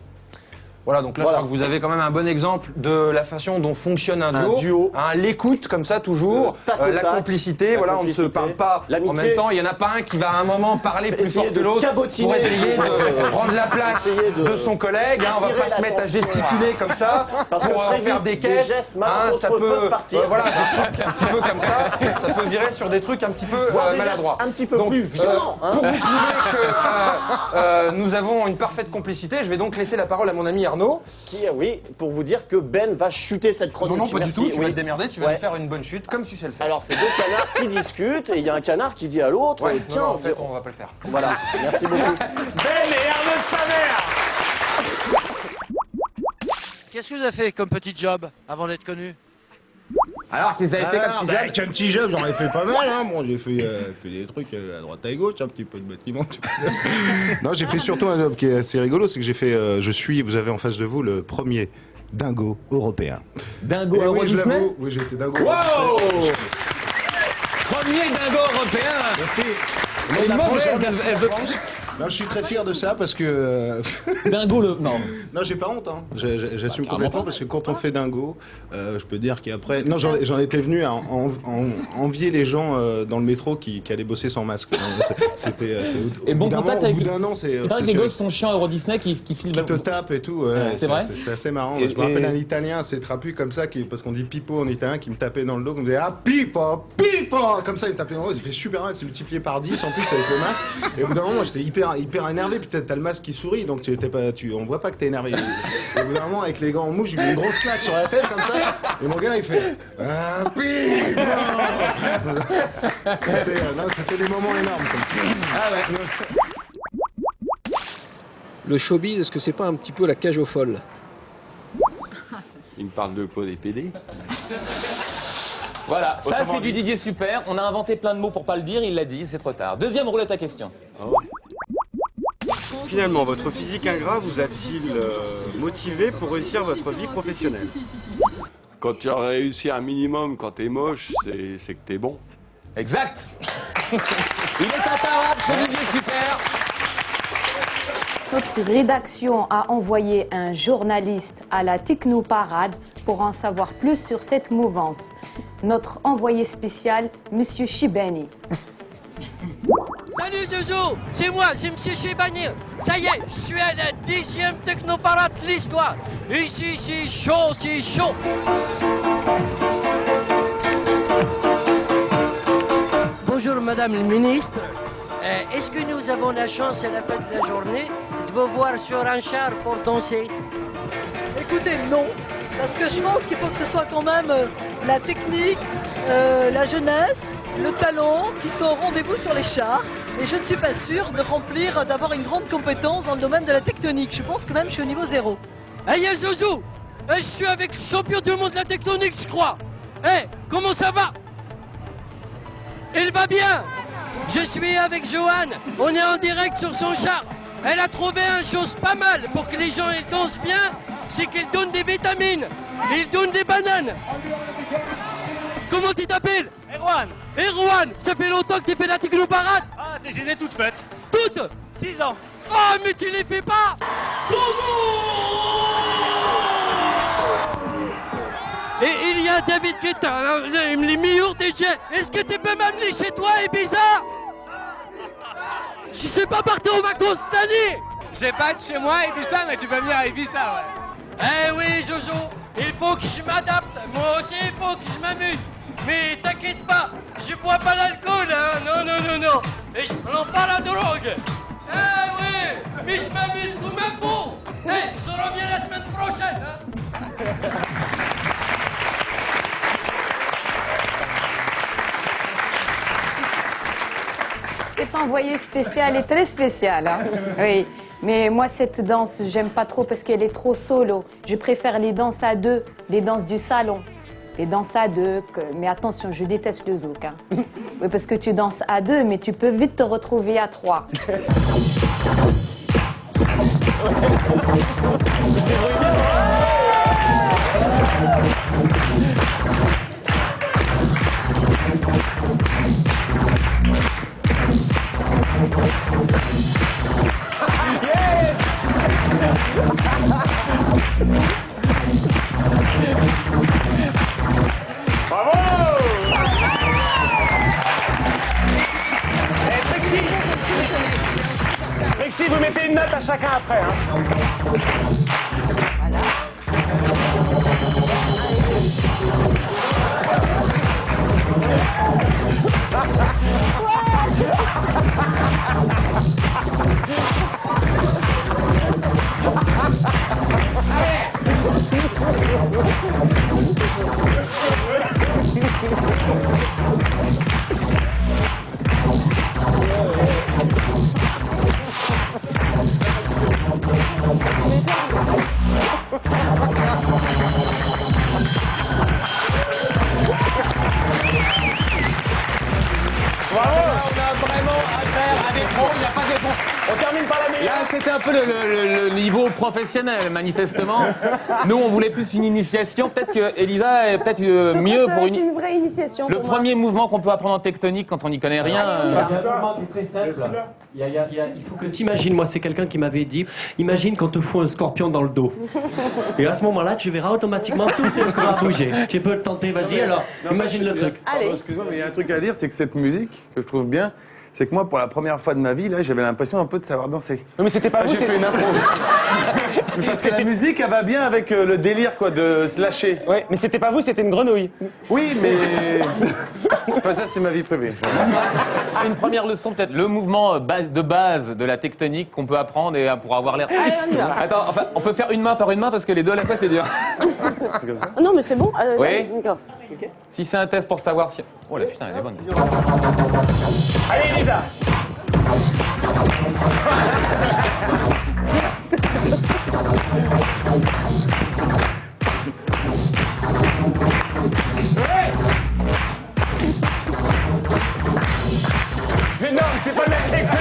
Voilà, donc là, je crois que vous avez quand même un bon exemple de la façon dont fonctionne un duo. Hein, l'écoute, comme ça, toujours. La complicité, voilà, on ne se parle pas en même temps. Il n'y en a pas un qui va à un moment parler plus fort que l'autre pour essayer de prendre la place de son collègue. Hein, on ne va pas se mettre à gesticuler comme ça pour faire des caisses. Hein, ça peut, voilà, des trucs un petit peu comme ça. Ça peut virer sur des trucs un petit peu maladroits. Un petit peu plus violents. Pour vous prouver que nous avons une parfaite complicité, je vais donc laisser la parole à mon ami Carnot. Oui, pour vous dire que Ben va chuter cette chronique. Non, pas Merci. du tout, tu vas Oui. te démerder, tu vas me faire une bonne chute, comme tu sais le faire. Alors, c'est deux canards qui discutent, et il y a un canard qui dit à l'autre, tiens, non, en fait, on va pas le faire. Voilà, merci beaucoup. Ben et Arnaud de sa mère. Qu'est-ce que vous avez fait comme petit job avant d'être connu? Alors qu'ils avaient fait comme petit job? Avec un petit job, j'en ai fait pas mal. Hein. Bon, j'ai fait des trucs à droite à gauche, un petit peu de bâtiment. Non, j'ai fait surtout un job qui est assez rigolo, c'est que j'ai fait, vous avez en face de vous le premier dingo européen. Dingo à Euro Disney? Oui, j'ai été dingo. Wow! Premier dingo européen. Merci. Mais une mauvaise, elle veut... Non, je suis très fier de ça parce que. Dingo le. Non. Non, j'ai pas honte, hein. J'assume complètement parce que quand on fait dingo, je peux dire qu'après. Non, j'en étais venu à envier les gens dans le métro qui allaient bosser sans masque. C'était. Et bon contact avec. Au bout d'un an, c'est. Il paraît que les gosses sont chiants à Euro Disney qui filment. Qui te tapent et tout. Ouais, c'est vrai. C'est assez marrant. Je me rappelle un Italien assez trapu comme ça, parce qu'on dit pipo en italien, qui me tapait dans le dos, qui me disait ah pipo, pipo, comme ça il me tapait dans le dos. Il fait super mal, c'est multiplié par 10 en plus avec le masque. Et au bout d'un moment, j'étais hyper énervé, puis t'as le masque qui sourit, donc on voit pas que t'es énervé. Et au bout d'un moment, avec les gants en mouche, j'ai eu une grosse claque sur la tête comme ça, et mon gars il fait ah, c'était des moments énormes. Ah ouais. Le showbiz, est-ce que c'est pas un petit peu la cage aux folles? Il me parle de quoi, des PD? Voilà, ça c'est du Didier Super. On a inventé plein de mots pour pas le dire, il l'a dit, c'est trop tard. Deuxième roulette à question. Finalement, votre physique ingrat vous a-t-il motivé pour réussir votre vie professionnelle? Quand tu as réussi un minimum, quand t'es moche, c'est que t'es bon. Exact. Il est imparable, ce Didier Super. Notre rédaction a envoyé un journaliste à la Technoparade pour en savoir plus sur cette mouvance. Notre envoyé spécial, Monsieur Chibani. Salut Zouzou, c'est moi, c'est Monsieur Chibani. Ça y est, je suis à la 10e Technoparade de l'histoire. Ici, c'est chaud, c'est chaud. Bonjour Madame le Ministre. Est-ce que nous avons la chance à la fin de la journée de vous voir sur un char pour danser? Écoutez, non. Parce que je pense qu'il faut que ce soit quand même la technique, la jeunesse, le talent qui sont au rendez-vous sur les chars. Et je ne suis pas sûre d'avoir une grande compétence dans le domaine de la tectonique. Je pense que même je suis au niveau 0. Hey Zouzou, je suis avec le champion du monde de la tectonique, je crois. Hey, comment ça va? Il va bien. Je suis avec Joanne. On est en direct sur son char. Elle a trouvé une chose pas mal pour que les gens ils dansent bien, c'est qu'ils donnent des vitamines. Ils donnent des bananes. Comment tu t'appelles? Erwan. Erwan, ça fait longtemps que tu fais la technoparade? Ah, je les ai toutes faites. Toutes? 6 ans. Oh, mais tu les fais pas. Et il y a David Guetta, les meilleurs DJ. Est-ce que tu peux m'amener chez toi, Ibiza? Je sais pas partir en vacances cette année. Je vais pas être chez moi à Ibiza, mais tu peux venir à Ibiza, ouais. Eh oui, Jojo, il faut que je m'adapte. Moi aussi, il faut que je m'amuse. Mais t'inquiète pas, je bois pas l'alcool, hein. Non. Et je prends pas la drogue. Eh oui, mais je m'amuse comme il faut. Eh, je reviens la semaine prochaine, hein. Cet envoyé spécial est très spécial. Hein? Oui, mais moi, cette danse, j'aime pas trop parce qu'elle est trop solo. Je préfère les danses à deux, les danses du salon. Les danses à deux, mais attention, je déteste le zouk. Hein? Oui, parce que tu danses à deux, mais tu peux vite te retrouver à trois. Bravo! Trixie, vous mettez une note à chacun après. Hein. c'était un peu le niveau professionnel, manifestement. Nous, on voulait plus une initiation. Peut-être que Elisa est peut-être mieux pour une vraie initiation. Le premier mouvement qu'on peut apprendre en tectonique quand on n'y connaît rien. C'est un mouvement qui est très simple. Il faut que tu imagines, moi c'est quelqu'un qui m'avait dit, imagine qu'on te fout un scorpion dans le dos. Et à ce moment-là, tu verras automatiquement tout ton corps à bouger. Tu peux le tenter, vas-y alors, imagine le truc. Excuse-moi, mais il y a un truc à dire, c'est que cette musique, que je trouve bien, c'est que moi, pour la première fois de ma vie, là, j'avais l'impression un peu de savoir danser. Mais c'était pas vous, j'ai fait une impro. Mais parce que la musique, elle va bien avec le délire, quoi, de se lâcher. Ouais, mais c'était pas vous, c'était une grenouille. Oui, mais... Enfin, ça, c'est ma vie privée. Une première leçon, peut-être le mouvement de base de la tectonique qu'on peut apprendre et pour avoir l'air... Allez, on y va. Attends, enfin, on peut faire une main par une main parce que les deux à la fois, c'est dur. Non, mais c'est bon. Oui. D'accord. Si c'est un test pour savoir si... Oh là, putain, elle est bonne. Allez, Elisa. Mais non, c'est pas de la technique.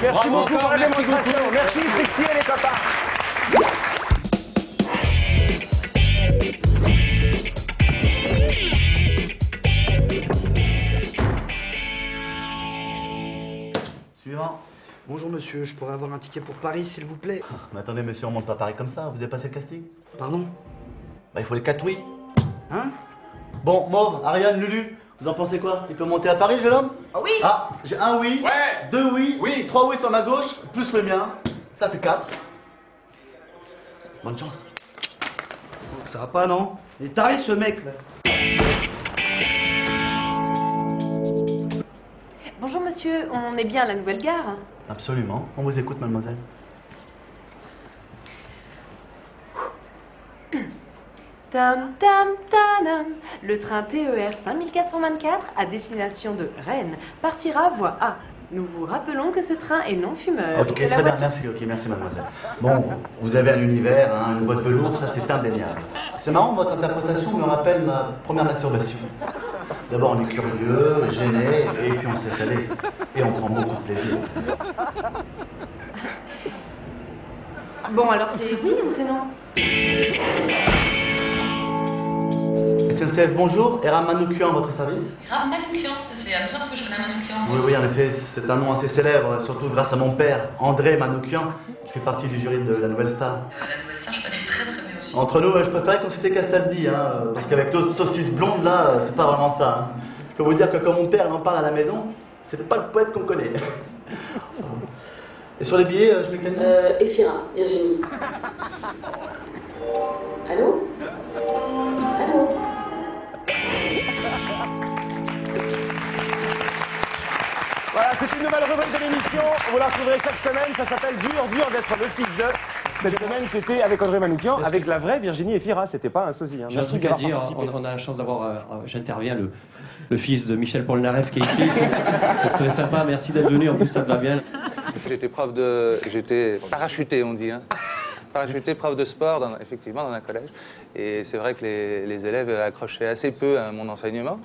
Merci beaucoup pour la démonstration. Merci Trixie et les copains. Suivant. Bonjour monsieur, je pourrais avoir un ticket pour Paris s'il vous plaît. Mais attendez monsieur, on monte pas Paris comme ça, vous avez passé le casting? Pardon? Bah il faut les 4 oui. Hein? Bon, Mauve, Ariane, Lulu, vous en pensez quoi? Il peut monter à Paris, jeune homme? Ah oui! Ah, j'ai un oui, ouais. 2 oui, oui, 3 oui sur ma gauche, plus le mien, ça fait 4. Bonne chance. Ça va pas, non? Il est taré ce mec là. Bonjour monsieur, on est bien à la nouvelle gare? Absolument, on vous écoute mademoiselle. Tam tam tanam. Le train TER 5424 à destination de Rennes partira voie A. Nous vous rappelons que ce train est non fumeur. Ok, très bien, merci, merci mademoiselle. Bon, vous avez un univers, hein, une voix de velours, ça c'est indéniable. C'est marrant, votre interprétation me rappelle ma première masturbation. D'abord on est curieux, gêné, et puis on se laisse aller. Et on prend beaucoup de plaisir. Bon, alors c'est oui ou c'est non? SNCF, bonjour. Eram Manoukian, votre service? Eram Manoukian, c'est amusant parce que je connais Manoukian. Oui, oui, en effet, c'est un nom assez célèbre, surtout grâce à mon père, André Manoukian, qui fait partie du jury de La Nouvelle Star. La Nouvelle Star, je connais très très bien aussi. Entre nous, je préférais qu'on citait Castaldi, hein, parce qu'avec l'autre saucisse blonde, là, c'est pas vraiment ça. Hein. Je peux vous dire que quand mon père en parle à la maison, c'est pas le poète qu'on connaît. Et sur les billets, je mets quel nom? Ephira, Virginie. Allô? Allô? Voilà, c'est une nouvelle rubrique de l'émission. Vous la retrouverez chaque semaine. Ça s'appelle Dur d'être le fils de. Cette semaine, c'était avec André Manoukian, avec la vraie Virginie Efira. C'était pas un sosie. Hein. J'ai un truc à dire. On a la chance d'avoir. J'interviens, le fils de Michel Polnareff qui est ici. C'est très sympa. Merci d'être venu. En plus, ça te va bien. J'étais parachuté, on dit. Hein. Parachuté, prof de sport, effectivement, dans un collège. Et c'est vrai que les élèves accrochaient assez peu à mon enseignement.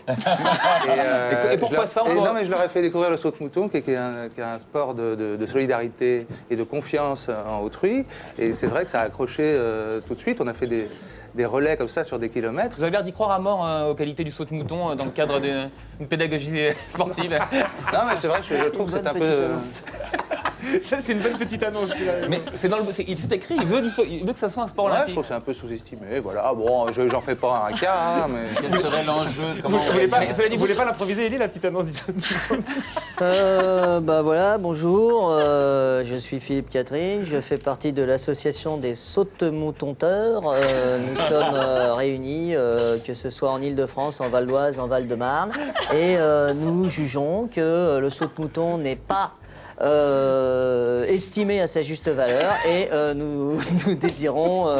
Et pourquoi ça encore? Non, mais je leur ai fait découvrir le saut de mouton, qui est un sport de solidarité et de confiance en autrui. Et c'est vrai que ça a accroché tout de suite. On a fait des relais comme ça sur des kilomètres. Vous avez l'air d'y croire à mort aux qualités du saut de mouton dans le cadre d'une pédagogie sportive. Non, mais c'est vrai que je trouve que c'est un peu... Ça, c'est une bonne petite annonce. Mais c'est dans le, il s'est écrit, il veut que ça soit un sport Ouais, olympique. je trouve que c'est un peu sous-estimé. Voilà, bon, j'en fais pas un cas, hein, mais. Quel serait l'enjeu? Vous voulez pas l'improviser, Elie, la petite annonce Bah voilà, bonjour, je suis Philippe Catherine, je fais partie de l'association des saute-moutonteurs. Nous sommes réunis, que ce soit en Ile-de-France, en Val d'Oise, en Val-de-Marne, et nous jugeons que le saute-mouton n'est pas estimé à sa juste valeur, et nous désirons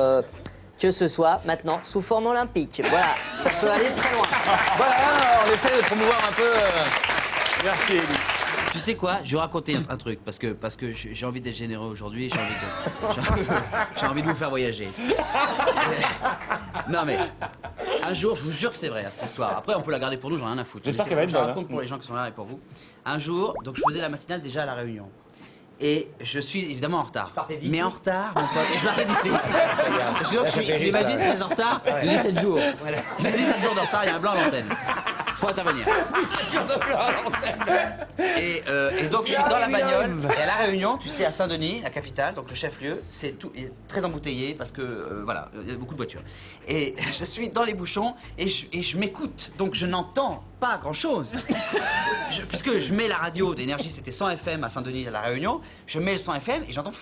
que ce soit maintenant sous forme olympique. Voilà, ça peut aller très loin. Voilà, on essaie de promouvoir un peu... Merci, Elie. Tu sais quoi? Je vais vous raconter un truc, parce que j'ai envie d'être généreux aujourd'hui, j'ai envie de vous faire voyager. Non mais, un jour, je vous jure que c'est vrai, cette histoire. Après, on peut la garder pour nous, j'en ai rien à foutre. J'espère qu'elle va être Je bonne. la raconte pour les gens qui sont là et pour vous. Un jour, donc je faisais la matinale déjà à La Réunion. Et je suis évidemment en retard. Mais en retard, mon pote, et je partais d'ici. Tu imagines, c'est en retard de 17 jours. Voilà. 17 jours de retard, il y a un blanc à l'antenne. Faut intervenir. 17 jours de blanc à l'antenne. Et donc je suis dans la bagnole, et à La Réunion, tu sais, à Saint-Denis, la capitale, donc le chef-lieu, c'est tout est très embouteillé parce que, voilà, il y a beaucoup de voitures. Et je suis dans les bouchons, et je m'écoute, donc je n'entends pas grand-chose. Puisque je mets la radio d'énergie, c'était 100 FM à Saint-Denis, à La Réunion, je mets le 100 FM et j'entends...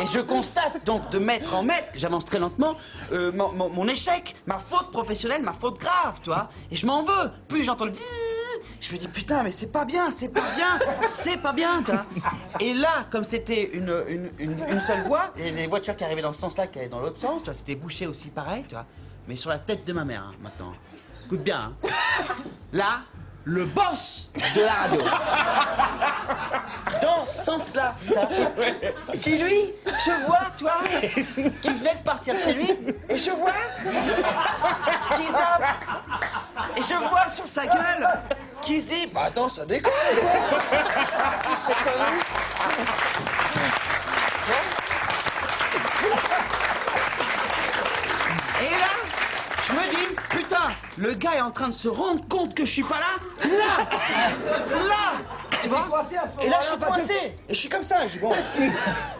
Et je constate donc de mètre en mètre, j'avance très lentement, mon échec, ma faute professionnelle, ma faute grave, tu vois. Et je m'en veux. Plus j'entends le... Je me dis, putain, mais c'est pas bien, c'est pas bien, c'est pas bien, tu vois. Et là, comme c'était une seule voie, et les voitures qui arrivaient dans ce sens-là, qui allaient dans l'autre sens, tu vois, c'était bouché aussi pareil, tu vois. Mais sur la tête de ma mère, hein, maintenant. Écoute bien, hein. Là, le boss de la radio, dans ce sens-là, qui lui, je vois, toi, qui venait de partir chez lui, et je vois, qui zappe, et je vois sur sa gueule, qui se dit, bah attends, ça déconne, c'est connu. Et là, je me dis, putain, le gars est en train de se rendre compte que je suis pas là, tu vois. Et là, je suis coincé, et je suis comme ça, je dis, bon,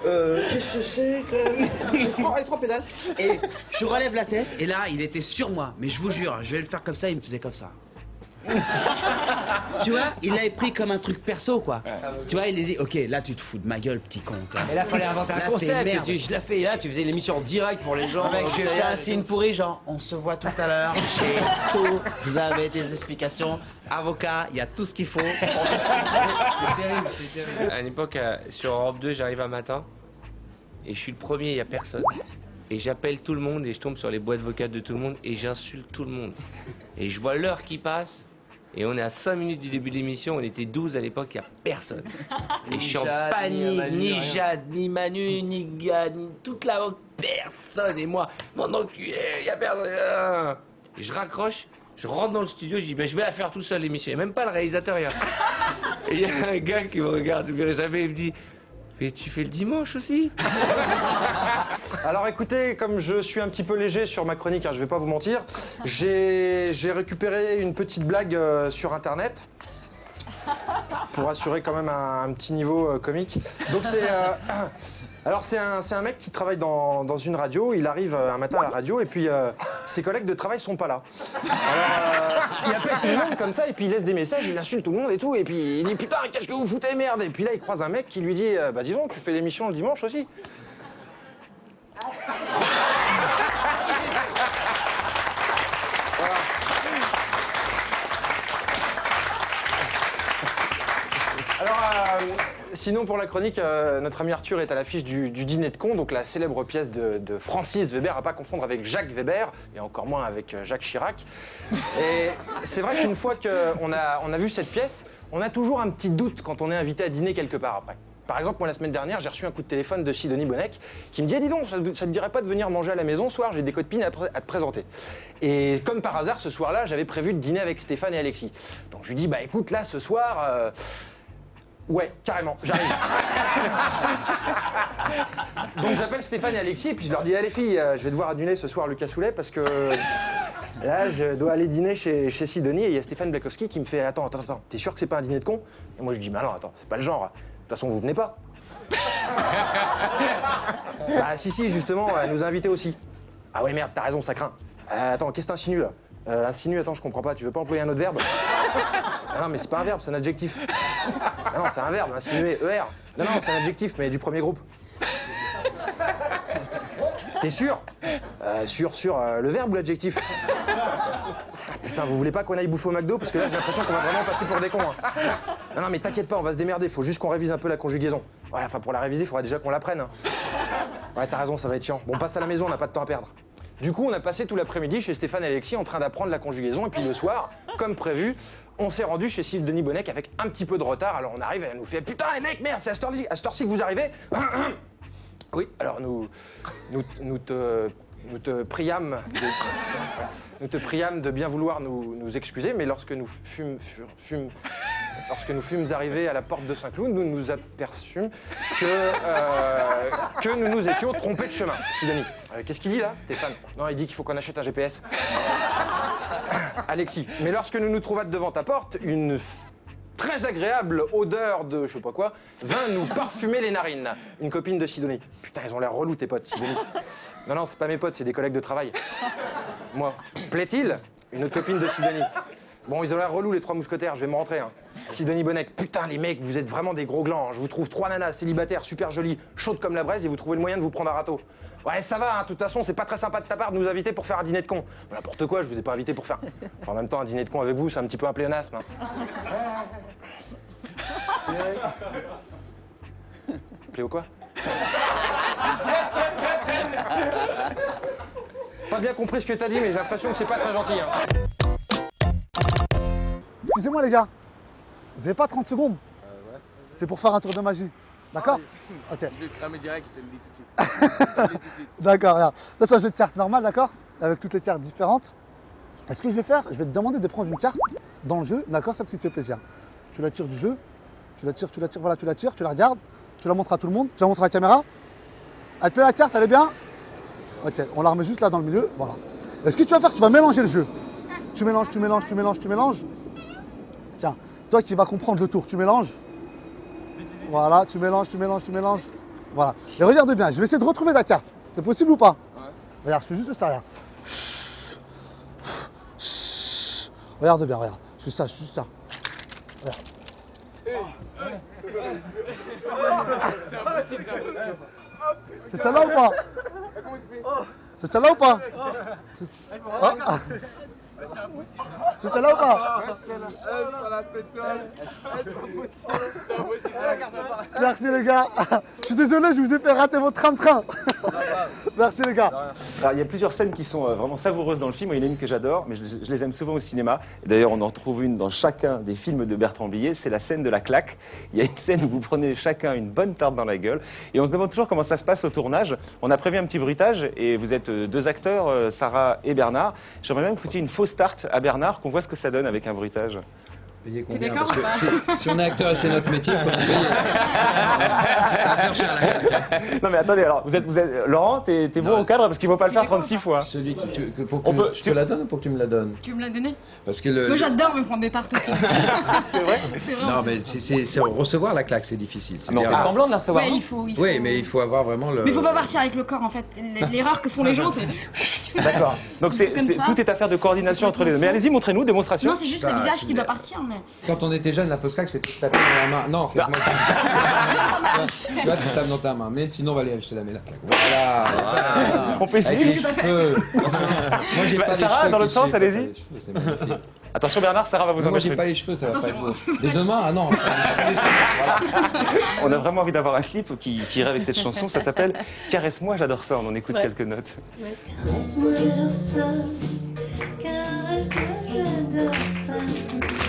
qu'est-ce que c'est que... J'ai trois pédales, et je relève la tête, et là, il était sur moi, mais je vous jure, je vais le faire comme ça, il me faisait comme ça. Tu vois, il l'avait pris comme un truc perso, quoi. Tu vois, il a dit, ok, là tu te fous de ma gueule, petit con. Et là, fallait inventer un concept. Je l'ai fait, et là, tu faisais l'émission en direct pour les gens. Mec, je lui ai fait un signe pourri, genre, on se voit tout à l'heure, j'ai tout, vous avez des explications, avocat, il y a tout ce qu'il faut. C'est terrible, c'est terrible. À une époque, sur Europe 2, j'arrive un matin, et je suis le premier, il n'y a personne. Et j'appelle tout le monde, et je tombe sur les boîtes vocales de tout le monde, et j'insulte tout le monde. Et je vois l'heure qui passe, et on est à 5 minutes du début de l'émission, on était 12 à l'époque, il n'y a personne. Et je suis en panique, ni Jade, ni Manu, ni Gad, ni toute la personne. Et moi, mon enculé, il n'y a personne. Et je raccroche, je rentre dans le studio, je dis, ben, je vais la faire tout seul l'émission. Il n'y a même pas le réalisateur, rien. Et il y a un gars qui me regarde, je ne verrai jamais, il me dit, mais tu fais le dimanche aussi? Alors écoutez, comme je suis un petit peu léger sur ma chronique, hein, je vais pas vous mentir, j'ai récupéré une petite blague sur internet pour assurer quand même un petit niveau comique. Donc c'est alors c'est un mec qui travaille dans une radio, il arrive un matin à la radio et puis ses collègues de travail sont pas là. Alors il appelle tout le monde comme ça et puis il laisse des messages, il insulte tout le monde et tout et puis il dit putain qu'est-ce que vous foutez merde, et puis là il croise un mec qui lui dit bah dis donc tu fais l'émission le dimanche aussi. Voilà. Alors, sinon pour la chronique, notre ami Arthur est à l'affiche du Dîner de cons, donc la célèbre pièce de Francis Weber, à pas confondre avec Jacques Weber, et encore moins avec Jacques Chirac. Et c'est vrai qu'une fois qu'on a vu cette pièce, on a toujours un petit doute quand on est invité à dîner quelque part après. Par exemple, moi, la semaine dernière, j'ai reçu un coup de téléphone de Sidonie Bonnec qui me dit « Dis donc, ça te dirait pas de venir manger à la maison ce soir, j'ai des copines à te présenter. » Et comme par hasard, ce soir-là, j'avais prévu de dîner avec Stéphane et Alexis. Donc je lui dis « Bah écoute, là, ce soir... ouais, carrément, j'arrive. » Donc j'appelle Stéphane et Alexis et puis je leur dis « Allez filles, je vais devoir annuler ce soir Lucas Soulet parce que... Là, je dois aller dîner chez Sidonie et il y a Stéphane Blakowski qui me fait attends, t'es sûr que c'est pas un dîner de con? Et moi je dis mais non, attends, c'est pas le genre. De toute façon, vous venez pas. Bah si, justement, elle nous a invités aussi. Ah ouais merde, t'as raison, ça craint. Attends, qu'est-ce que t'insinues là? Insinue, attends, je comprends pas, tu veux pas employer un autre verbe? Ah non, mais c'est pas un verbe, c'est un adjectif. Ah non, c'est un verbe, insinuer, ER. Non, c'est un adjectif, mais du premier groupe. T'es sûr? Sûr, le verbe ou l'adjectif? Ah, putain, vous voulez pas qu'on aille bouffer au McDo? Parce que là, j'ai l'impression qu'on va vraiment passer pour des cons. Hein. Non, mais t'inquiète pas, on va se démerder, faut juste qu'on révise un peu la conjugaison. Ouais, enfin, pour la réviser, il faudra déjà qu'on l'apprenne. Hein. Ouais, t'as raison, ça va être chiant. Bon, on passe à la maison, on n'a pas de temps à perdre. Du coup, on a passé tout l'après-midi chez Stéphane et Alexis en train d'apprendre la conjugaison, et puis le soir, comme prévu, on s'est rendu chez Sidonie Bonnec avec un petit peu de retard. Alors on arrive, elle nous fait « Putain, les mecs, merde, c'est à cette heure-ci que vous arrivez ?» Oui, alors nous te priâmes de bien vouloir nous excuser, mais lorsque nous fûmes arrivés à la porte de Saint-Cloud, nous nous aperçûmes que nous nous étions trompés de chemin. Sidonie, qu'est-ce qu'il dit là, Stéphane? Non, il dit qu'il faut qu'on achète un GPS. Alexis, mais lorsque nous nous trouvâmes devant ta porte, une très agréable odeur de je sais pas quoi vint nous parfumer les narines. Une copine de Sidonie. Putain, ils ont l'air relous tes potes, Sidonie. Non, c'est pas mes potes, c'est des collègues de travail. Moi. Plaît-il? Une autre copine de Sidonie. Bon, ils ont l'air relous les trois mousquetaires, je vais me rentrer. Hein. Sidonie Bonnec. Putain, les mecs, vous êtes vraiment des gros glands. Hein. Je vous trouve 3 nanas célibataires, super jolies, chaudes comme la braise et vous trouvez le moyen de vous prendre un râteau. Ouais, ça va, hein. De toute façon, c'est pas très sympa de ta part de nous inviter pour faire un dîner de cons. N'importe quoi, je vous ai pas invité pour faire. Enfin, en même temps, un dîner de cons avec vous, c'est un petit peu un pléonasme. Hein. Pléo quoi? Pas bien compris ce que t'as dit, mais j'ai l'impression que c'est pas très gentil. Hein. Excusez-moi les gars, vous avez pas 30 secondes? Ouais. C'est pour faire un tour de magie. D'accord? Ok. Je vais cramer direct, je te le dis tout de suite. D'accord, regarde. Ça c'est un jeu de cartes normal, d'accord? Avec toutes les cartes différentes. Et ce que je vais faire, je vais te demander de prendre une carte dans le jeu, d'accord? Ça, ce qui te fait plaisir. Tu la tires du jeu, tu la tires, voilà, tu la tires, tu la regardes, tu la montres à tout le monde, tu la montres à la caméra. Elle te plaît la carte, elle est bien? Ok, on la remet juste là dans le milieu, voilà. Et ce que tu vas faire, tu vas mélanger le jeu. Tu mélanges. Tiens, toi qui vas comprendre le tour, tu mélanges. Voilà, tu mélanges. Voilà. Et regarde bien, je vais essayer de retrouver ta carte. C'est possible ou pas? Ouais. Regarde, je fais juste ça, regarde. Regarde bien, regarde. Je fais juste ça. Regarde. C'est celle-là ou pas? C'est celle-là ou pas? C'est celle-là ou pas? Merci les gars. Je suis désolé, je vous ai fait rater votre tram-train. Merci les gars. Alors, il y a plusieurs scènes qui sont vraiment savoureuses dans le film. Il y en a une que j'adore, mais je les aime souvent au cinéma. Et d'ailleurs, on en retrouve une dans chacun des films de Bertrand Blier. C'est la scène de la claque. Il y a une scène où vous prenez chacun une bonne tarte dans la gueule. Et on se demande toujours comment ça se passe au tournage. On a prévu un petit bruitage et vous êtes 2 acteurs, Sarah et Bernard. J'aimerais bien que vous foutiez une fausse tarte à Bernard, qu'on voit ce que ça donne avec un bruitage. Payer combien? Parce que si on est acteur et c'est notre métier, il faut payer. Ça va faire cher la claque. Non mais attendez, alors vous êtes Laurent, t'es bon au cadre parce qu'il ne faut pas le faire 36 fois. Celui qui je te la donne ou pour que tu me la donnes? Tu me l'as donné? Parce que moi j'adore me prendre des tartes aussi. C'est vrai? Non mais c'est recevoir la claque, c'est difficile. Mais on fait semblant de la recevoir. Ouais, il faut. Oui, mais il faut avoir vraiment le. Mais il faut pas partir avec le corps en fait. L'erreur que font les gens, c'est. D'accord. Donc tout est affaire de coordination entre les deux. Mais allez-y, montrez-nous, démonstration. Non, c'est juste le visage qui doit partir. Quand on était jeune, la fausse claque, c'était taper dans la main. Non, c'est moi qui. Là, tu tapes dans ta main. Mais sinon, Valérie, je te la mets la claque. Voilà. On peut essayer. Avec les cheveux. Moi, j'ai pas Sarah, dans l'autre sens, allez-y. C'est magnifique. Attention Bernard, Sarah va vous en mettre. Moi, j'ai pas les cheveux, ça va pas être beau. Des deux mains, ah non. On a vraiment envie d'avoir un clip qui irait avec cette chanson. Ça s'appelle Caresse-moi, j'adore ça. On en écoute quelques notes. Caresse-moi, j'adore ça. Caresse-moi, j'adore ça.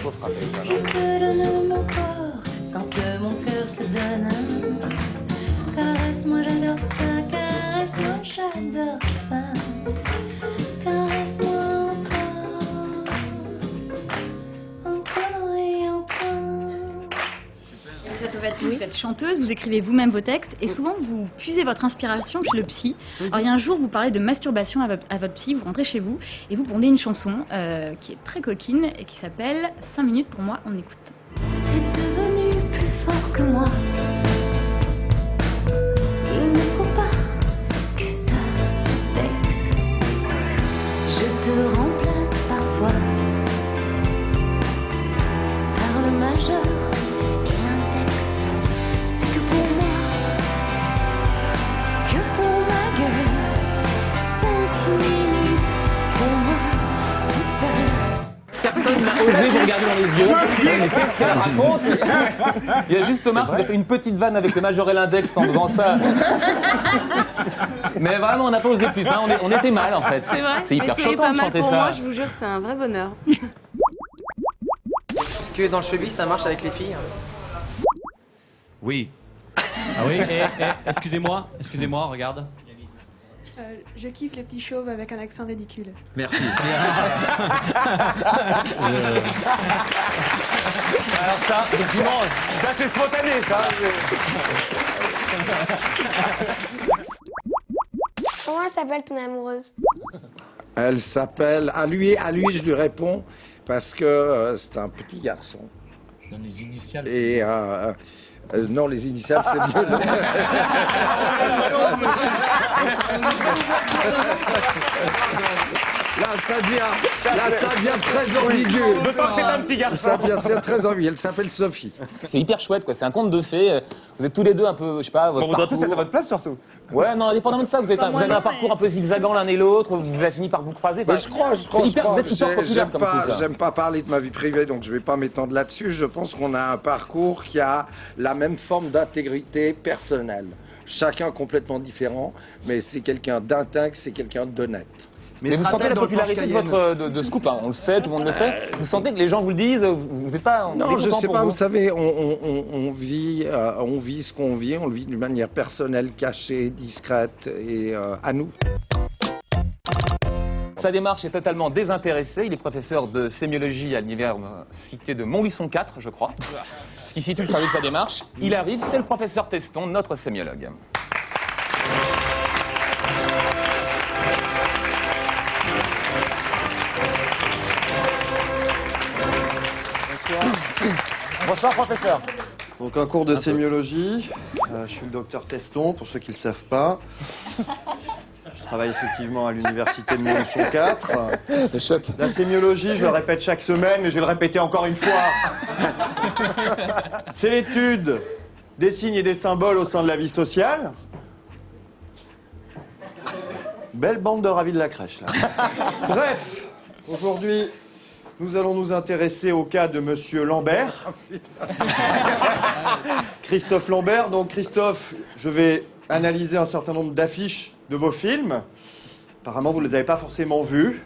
Faut frapper. Je te donne mon corps sans que mon cœur se donne. Caresse-moi, j'adore ça. Caresse-moi, j'adore ça. Caresse-moi encore et encore. Ça te Elisabeth, vous êtes chanteuse, vous écrivez vous-même vos textes et souvent vous puisez votre inspiration chez le psy. Alors il y a un jour, vous parlez de masturbation à votre psy, vous rentrez chez vous et vous pondez une chanson qui est très coquine et qui s'appelle 5 minutes pour moi, on écoute. C'est devenu plus fort que moi. Il ne faut pas que ça te vexe. Je te remplace parfois par le majeur et l'index. C'est que pour moi, que pour ma gueule. 5 minutes pour moi, toute seule. Personne n'a osé vous regarder dans les yeux. Mais qu'est-ce qu'elle raconte? Il y a juste Thomas qui a fait une petite vanne avec le major et l'index en faisant ça. Mais vraiment, on n'a pas osé plus. Hein. On était mal en fait. C'est vrai. C'est hyper soyez choquant pas de mal chanter pour ça. moi, je vous jure, c'est un vrai bonheur. Est-ce que dans le showbiz, ça marche avec les filles? Oui. Ah oui, excusez-moi, regarde. Je kiffe les petits chauves avec un accent ridicule. Merci. Alors ça, effectivement, ça c'est spontané, ça. Comment s'appelle ton amoureuse? Elle s'appelle... À lui, je lui réponds parce que c'est un petit garçon. Dans les initiales. Et non, les initiales, c'est mieux. Là, ça devient très ambigu. D'autant que c'est un petit garçon. Ça devient très ambigu. Elle s'appelle Sophie. C'est hyper chouette, quoi. C'est un conte de fées. Vous êtes tous les deux un peu, je sais pas, votre Vous doit tous parcours. être à votre place surtout. Ouais, non, indépendamment de ça, vous avez un parcours un peu zigzagant l'un et l'autre. Vous avez fini par vous croiser. Mais je crois. Vous êtes hyper populaire comme couple. J'aime pas parler de ma vie privée, donc je vais pas m'étendre là-dessus. Je pense qu'on a un parcours qui a la même forme d'intégrité personnelle. Chacun complètement différent, mais c'est quelqu'un d'intègre, c'est quelqu'un d'honnête. Mais vous sentez la popularité de Scoop, hein, on le sait, tout le monde le sait. Vous sentez que les gens vous le disent, vous n'êtes pas... Non, je sais pas, vous savez, on vit ce qu'on vit, on le vit d'une manière personnelle, cachée, discrète et à nous. Sa démarche est totalement désintéressée. Il est professeur de sémiologie à l'université de Montluçon 4, je crois. Ce qui situe le service de sa démarche. Il arrive, c'est le professeur Teston, notre sémiologue. Bonsoir professeur. Donc un cours de sémiologie. Je suis le docteur Teston, pour ceux qui ne le savent pas. Je travaille effectivement à l'université de Montluçon 4. La sémiologie, je le répète chaque semaine, mais je vais le répéter encore une fois. C'est l'étude des signes et des symboles au sein de la vie sociale. Belle bande de ravis de la crèche, là. Bref, aujourd'hui, nous allons nous intéresser au cas de Monsieur Lambert. Christophe Lambert. Donc Christophe, je vais analyser un certain nombre d'affiches de vos films. Apparemment, vous ne les avez pas forcément vus.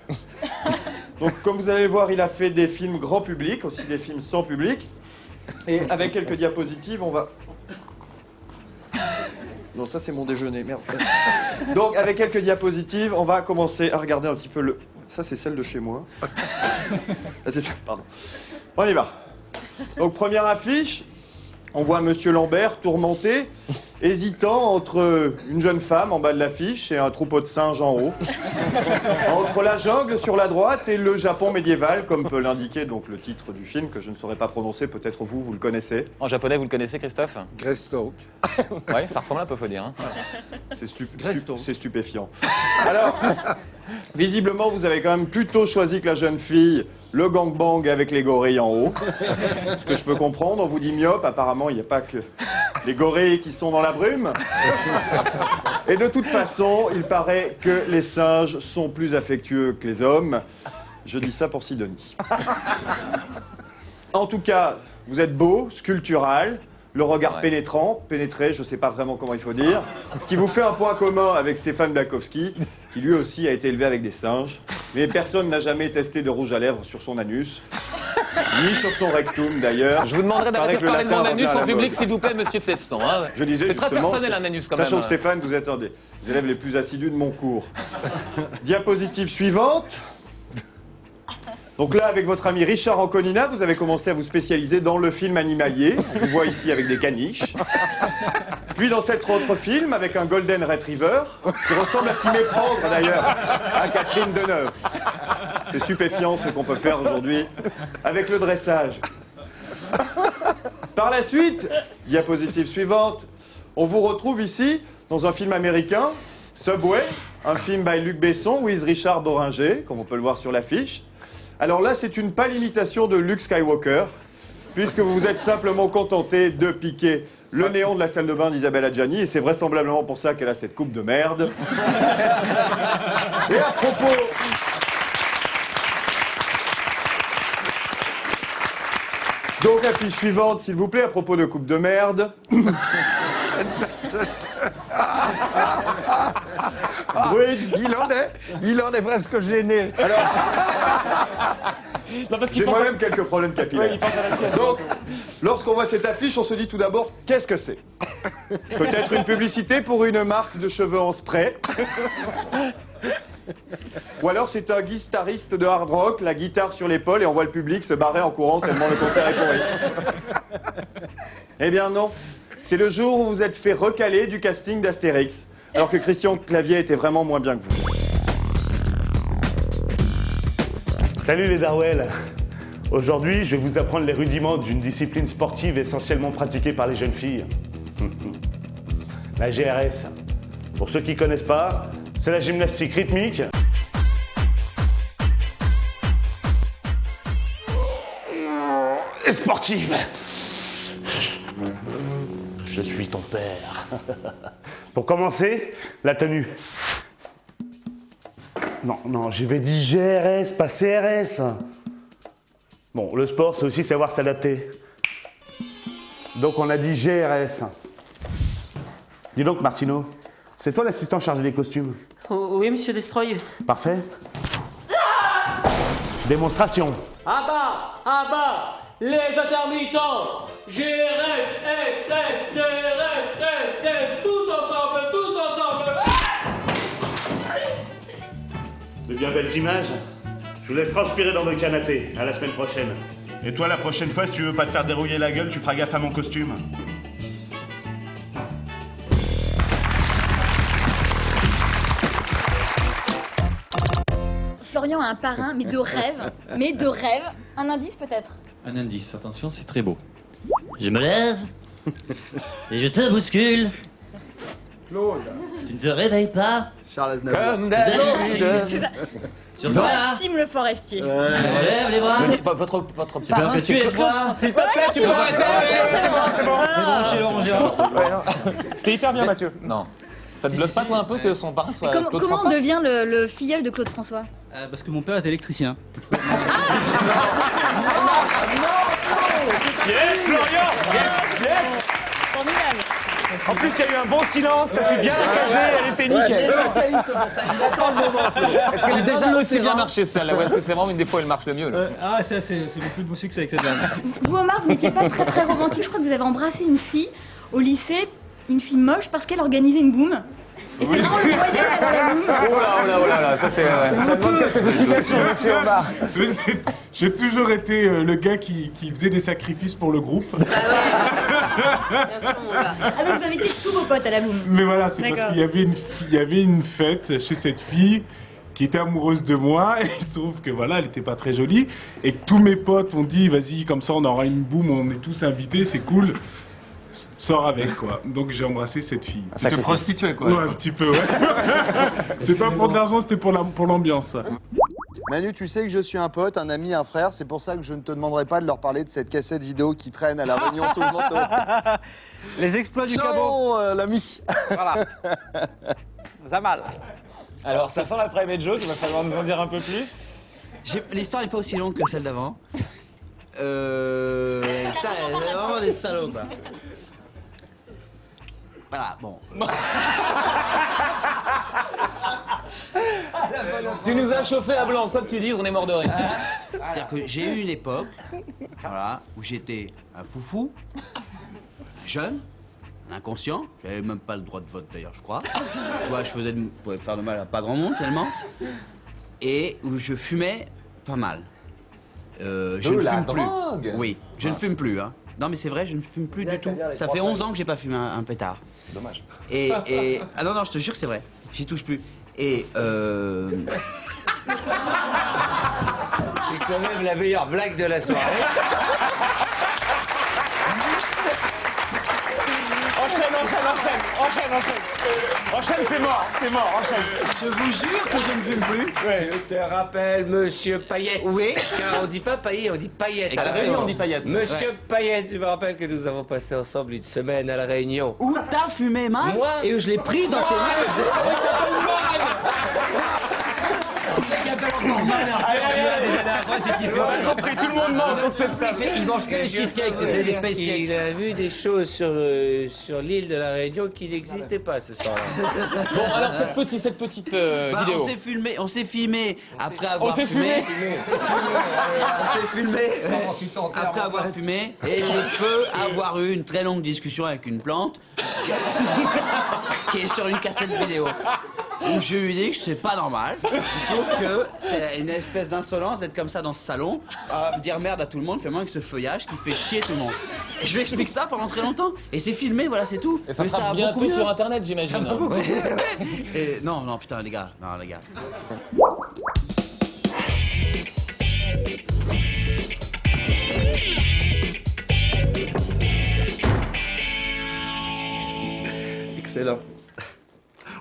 Donc comme vous allez le voir, il a fait des films grand public, aussi des films sans public. Et avec quelques diapositives, on va... Non, ça c'est mon déjeuner, merde. Donc avec quelques diapositives, on va commencer à regarder un petit peu le... Ça c'est celle de chez moi. Ah, c'est ça, pardon. On y va. Donc première affiche, on voit Monsieur Lambert tourmenté, hésitant entre une jeune femme en bas de l'affiche et un troupeau de singes en haut. Entre la jungle sur la droite et le Japon médiéval, comme peut l'indiquer donc le titre du film, que je ne saurais pas prononcer, peut-être vous le connaissez. En japonais, vous le connaissez, Christophe? Greystoke. Ouais, ça ressemble un peu, faut dire. Hein. C'est stupéfiant. Alors, visiblement, vous avez quand même plutôt choisi que la jeune fille le gangbang avec les gorilles en haut. Ce que je peux comprendre, on vous dit myope, apparemment, il n'y a pas que les gorilles qui sont dans la brume. Et de toute façon, il paraît que les singes sont plus affectueux que les hommes. Je dis ça pour Sidonie. En tout cas, vous êtes beau, sculptural, le regard pénétrant, pénétré, je ne sais pas vraiment comment il faut dire. Ce qui vous fait un point commun avec Stéphane Blakowski, qui lui aussi a été élevé avec des singes. Mais personne n'a jamais testé de rouge à lèvres sur son anus. Ni sur son rectum d'ailleurs. Je vous demanderai d'arrêter de parler de mon anus en public, s'il vous plaît, monsieur Teston. Hein. Je disais c'est très justement, personnel un anus quand même. Sachant que Stéphane, vous êtes un des élèves les plus assidus de mon cours. Diapositive suivante. Donc là, avec votre ami Richard Anconina, vous avez commencé à vous spécialiser dans le film animalier. On vous voit ici avec des caniches. Puis dans cet autre film, avec un Golden Retriever, qui ressemble à s'y méprendre d'ailleurs, à Catherine Deneuve. C'est stupéfiant ce qu'on peut faire aujourd'hui avec le dressage. Par la suite, diapositive suivante, on vous retrouve ici dans un film américain, Subway, un film by Luc Besson, with Richard Boringer, comme on peut le voir sur l'affiche. Alors là, c'est une pâle imitation de Luke Skywalker, puisque vous vous êtes simplement contenté de piquer le néon de la salle de bain d'Isabelle Adjani, et c'est vraisemblablement pour ça qu'elle a cette coupe de merde. Et à propos... Donc, affiche suivante, s'il vous plaît, à propos de coupe de merde. Il en est presque gêné. Alors, j'ai moi-même quelques problèmes capillaires. Oui, il pense à la sienne. Donc, lorsqu'on voit cette affiche, on se dit tout d'abord, qu'est-ce que c'est? Peut-être une publicité pour une marque de cheveux en spray. Ou alors c'est un guitariste de hard rock, la guitare sur l'épaule, et on voit le public se barrer en courant tellement le concert est pourri. Eh bien non, c'est le jour où vous êtes fait recaler du casting d'Astérix, alors que Christian Clavier était vraiment moins bien que vous. Salut les Darwell. Aujourd'hui, je vais vous apprendre les rudiments d'une discipline sportive essentiellement pratiquée par les jeunes filles. La GRS. Pour ceux qui ne connaissent pas, c'est la gymnastique rythmique. Et sportive. Je suis ton père. Pour commencer, la tenue. Non, j'avais dit GRS, pas CRS. Bon, le sport, c'est aussi savoir s'adapter. Donc on a dit GRS. Dis donc, Martino, c'est toi l'assistant chargé des costumes? Oui, monsieur Destroy. Parfait. Démonstration. À bas, les intermittents. GRS, SS, GRS, SS, tous ensemble. De bien belles images. Je vous laisse transpirer dans le canapé. À la semaine prochaine. Et toi, la prochaine fois, si tu veux pas te faire dérouiller la gueule, tu feras gaffe à mon costume. Florian a un parrain, mais de rêve. Un indice peut-être? Un indice, attention, c'est très beau. Je me lève et je te bouscule. Tu ne te réveilles pas. Charles Aznavour. Comme d'habitude. Sur toi. Sim le Forestier. Relève les bras. Votre petit Peur que tu es froid. S'il te plaît, tu peux arrêter. C'est bon. C'était hyper bien, Mathieu. Non. Ça te bluffe pas, toi, un peu que son parrain soit Claude Comment François on devient le filleul de Claude François? Parce que mon père est électricien. Yes, Florian. Yes. Formidable. En plus, il y a eu un bon silence, t'as pu bien la caser, elle était nickel. Il attend le moment. Est-ce qu'elle a déjà aussi bien marché celle-là, ou est-ce que c'est vraiment une des fois où elle marche le mieux là? Ah, ça, c'est beaucoup de beau succès avec cette dame. Vous, Omar, vous n'étiez pas très romantique. Je crois que vous avez embrassé une fille au lycée, une fille moche, parce qu'elle organisait une boum. Et c'était vraiment le moyen à la boum. Oh là, ça c'est... Ça demande quelques explications, monsieur Omar. J'ai toujours été le gars qui faisait des sacrifices pour le groupe. Bien sûr, mon gars. Ah, donc vous avez été tous vos potes à la boum. Mais voilà, c'est parce qu'il y avait une fête chez cette fille qui était amoureuse de moi, et il se trouve que voilà, elle était pas très jolie, et que tous mes potes ont dit, vas-y, comme ça on aura une boum, on est tous invités, c'est cool. Sors avec, quoi. Donc j'ai embrassé cette fille. Tu te prostituais, quoi. Ouais, un petit peu, ouais. C'est pas pour de l'argent, c'était pour l'ambiance, ça. Manu, tu sais que je suis un pote, un ami, un frère. C'est pour ça que je ne te demanderai pas de leur parler de cette cassette vidéo qui traîne à la Réunion sous le manteau. Les exploits du cabot. Ciao, l'ami. Voilà. Zamal. Alors, ça sent la private joke, il va falloir nous en dire un peu plus. L'histoire n'est pas aussi longue que celle d'avant. Putain, c'est vraiment des salauds, quoi. Voilà, bon. Tu nous as chauffé à blanc, quoi que tu dises, on est mort de rire. C'est-à-dire que j'ai eu une époque, voilà, où j'étais un foufou, jeune, un inconscient, j'avais même pas le droit de vote d'ailleurs, je crois. Tu vois, je pouvais faire de mal à pas grand monde finalement, et où je fumais pas mal. je ne la fume plus. drogue. Oui, je ne fume plus. Hein. Non mais c'est vrai, je ne fume plus du tout. Ça fait 11 ans que j'ai pas fumé un pétard. Dommage. Et ah non, je te jure que c'est vrai. J'y touche plus. Et C'est quand même la meilleure blague de la soirée. Enchaîne, c'est mort, enchaîne. je vous jure que je ne fume plus. Je te rappelle, monsieur Payette. Oui. Car on dit pas Payet, on dit Payette. À la Réunion, on dit Payette. Monsieur Payette, je me rappelle que nous avons passé ensemble une semaine à la Réunion. Où t'as fumé, man? Moi? Et je l'ai pris dans tes mains. Tout le monde ment dans cette table. Il mange que les cheesecakes, c'est des space cakes. Il a vu des choses sur l'île de la Réunion qui n'existaient pas ce soir-là. Bon, alors cette petite vidéo. On s'est filmé après avoir On s'est fumé. fumé. On s'est filmé après avoir fumé. Et je peux avoir eu une très longue discussion avec une plante qui est sur une cassette vidéo. Où je lui dis que c'est pas normal. Je trouve que c'est une espèce d'insolence d'être comme ça dans ce salon, à dire merde à tout le monde, finalement avec ce feuillage qui fait chier tout le monde. Et je lui explique ça pendant très longtemps. Et c'est filmé, voilà, c'est tout. Et ça Mais sera a bientôt beaucoup mieux. sur internet, j'imagine. Ça va beaucoup. Et non, putain, les gars. Non, les gars. Excellent.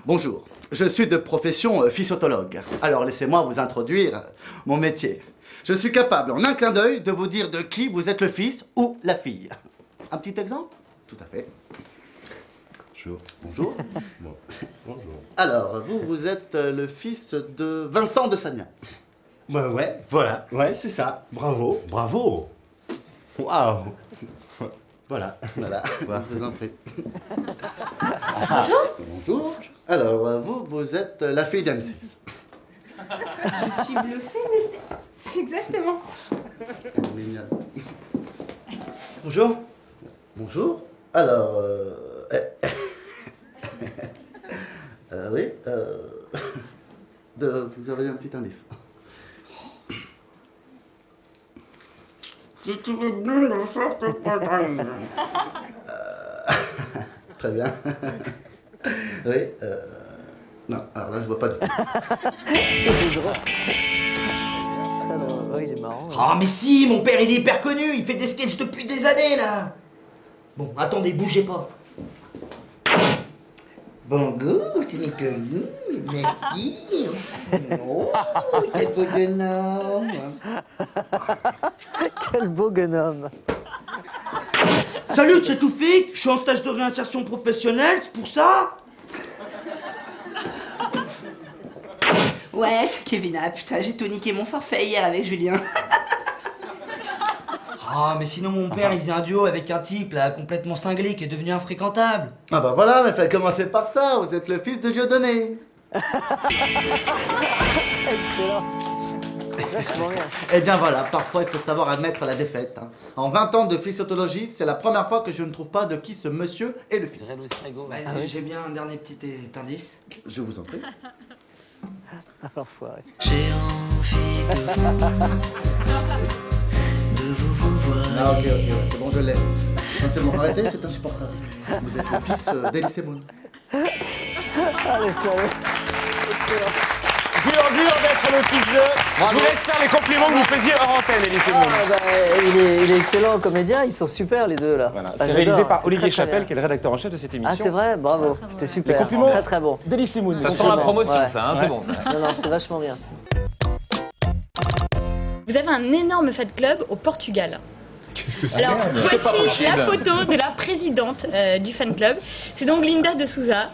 Bonjour, je suis de profession physiotologue. Alors laissez-moi vous introduire mon métier. Je suis capable en un clin d'œil de vous dire de qui vous êtes le fils ou la fille. Un petit exemple? Tout à fait. Bonjour. Bonjour. Bonjour. Alors, vous êtes le fils de Vincent de Sagna. Ouais, voilà. Ouais, c'est ça. Bravo. Bravo. Waouh. Voilà. Voilà. Je vous en prie. Bonjour. Bonjour. Alors, vous êtes la fille d'M6. Je suis bluffée, mais c'est exactement ça. Génial. Bonjour. Bonjour. Alors, oui, vous auriez un petit indice. Si tu veux bien le faire, c'est pas grave. Très bien. Oui, non, alors là, je vois pas du tout. Il est marrant. Ah mais si, mon père il est hyper connu, il fait des sketchs depuis des années là. Bon, attendez, bougez pas. Bonjour, c'est Nicolas, merci. Oh, quel beau bonhomme. Quel beau bonhomme. Salut, c'est tout fait, je suis en stage de réinsertion professionnelle, c'est pour ça. Ouais, c'est Kevin. Ah putain, j'ai tout niqué mon forfait hier avec Julien. Ah, mais sinon mon père il faisait un duo avec un type là complètement cinglé qui est devenu infréquentable. Ah bah voilà, mais fallait commencer par ça, vous êtes le fils de Dieudonné. Excellent. Vachement bien. Eh bien voilà, parfois il faut savoir admettre la défaite. Hein. En 20 ans de physiotologie, c'est la première fois que je ne trouve pas de qui ce monsieur est le fils. Ouais, j'ai bien un dernier petit indice. Je vous en prie. L'enfoiré. J'ai envie de vous voir. Ah ok, ouais, c'est bon, je l'ai. Non, c'est bon, arrêtez, c'est insupportable. Vous êtes le fils d'Elie Moon. Allez, salut. Excellent. Dur d'être le fils de... Je vous laisse faire les compliments que vous faisiez hors antenne, Elie Moon. Il est excellent comédien, ils sont super les deux là. Voilà. Ah, C'est réalisé j'adore, par c'est Olivier très, très Chapelle, bien. qui est le rédacteur en chef de cette émission. Ah c'est vrai, bravo, c'est super. Les compliments Très très bon. d'Elie Moon. Ça sent la promotion, ça, hein, c'est bon ça. Non, c'est vachement bien. Vous avez un énorme fan club au Portugal. Qu'est-ce que c'est? Alors, C'est pas voici possible. la photo de la présidente du fan club. C'est donc Linda de Souza.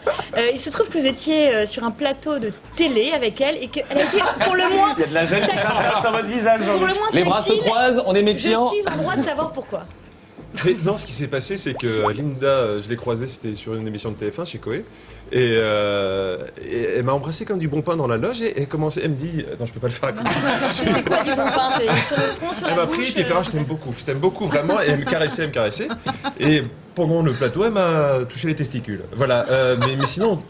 Il se trouve que vous étiez sur un plateau de télé avec elle et qu'elle a été pour le moins... Il y a de la gêne qui s'installe sur votre visage. Pour le moins Les bras se tactile. croisent, on est Je méfiant. suis en droit de savoir pourquoi. Mais non, ce qui s'est passé, c'est que Linda, je l'ai croisée, c'était sur une émission de TF1 chez Coé, et elle m'a embrassé comme du bon pain dans la loge, et elle commençait, elle me dit, non, je peux pas le faire à côté. C'est quoi du bon pain? C'est sur le front, sur Elle la m'a bouche pris, et puis elle fait, ah, je t'aime beaucoup vraiment, et elle me caressait, Et pendant le plateau, elle m'a touché les testicules. Voilà, mais sinon,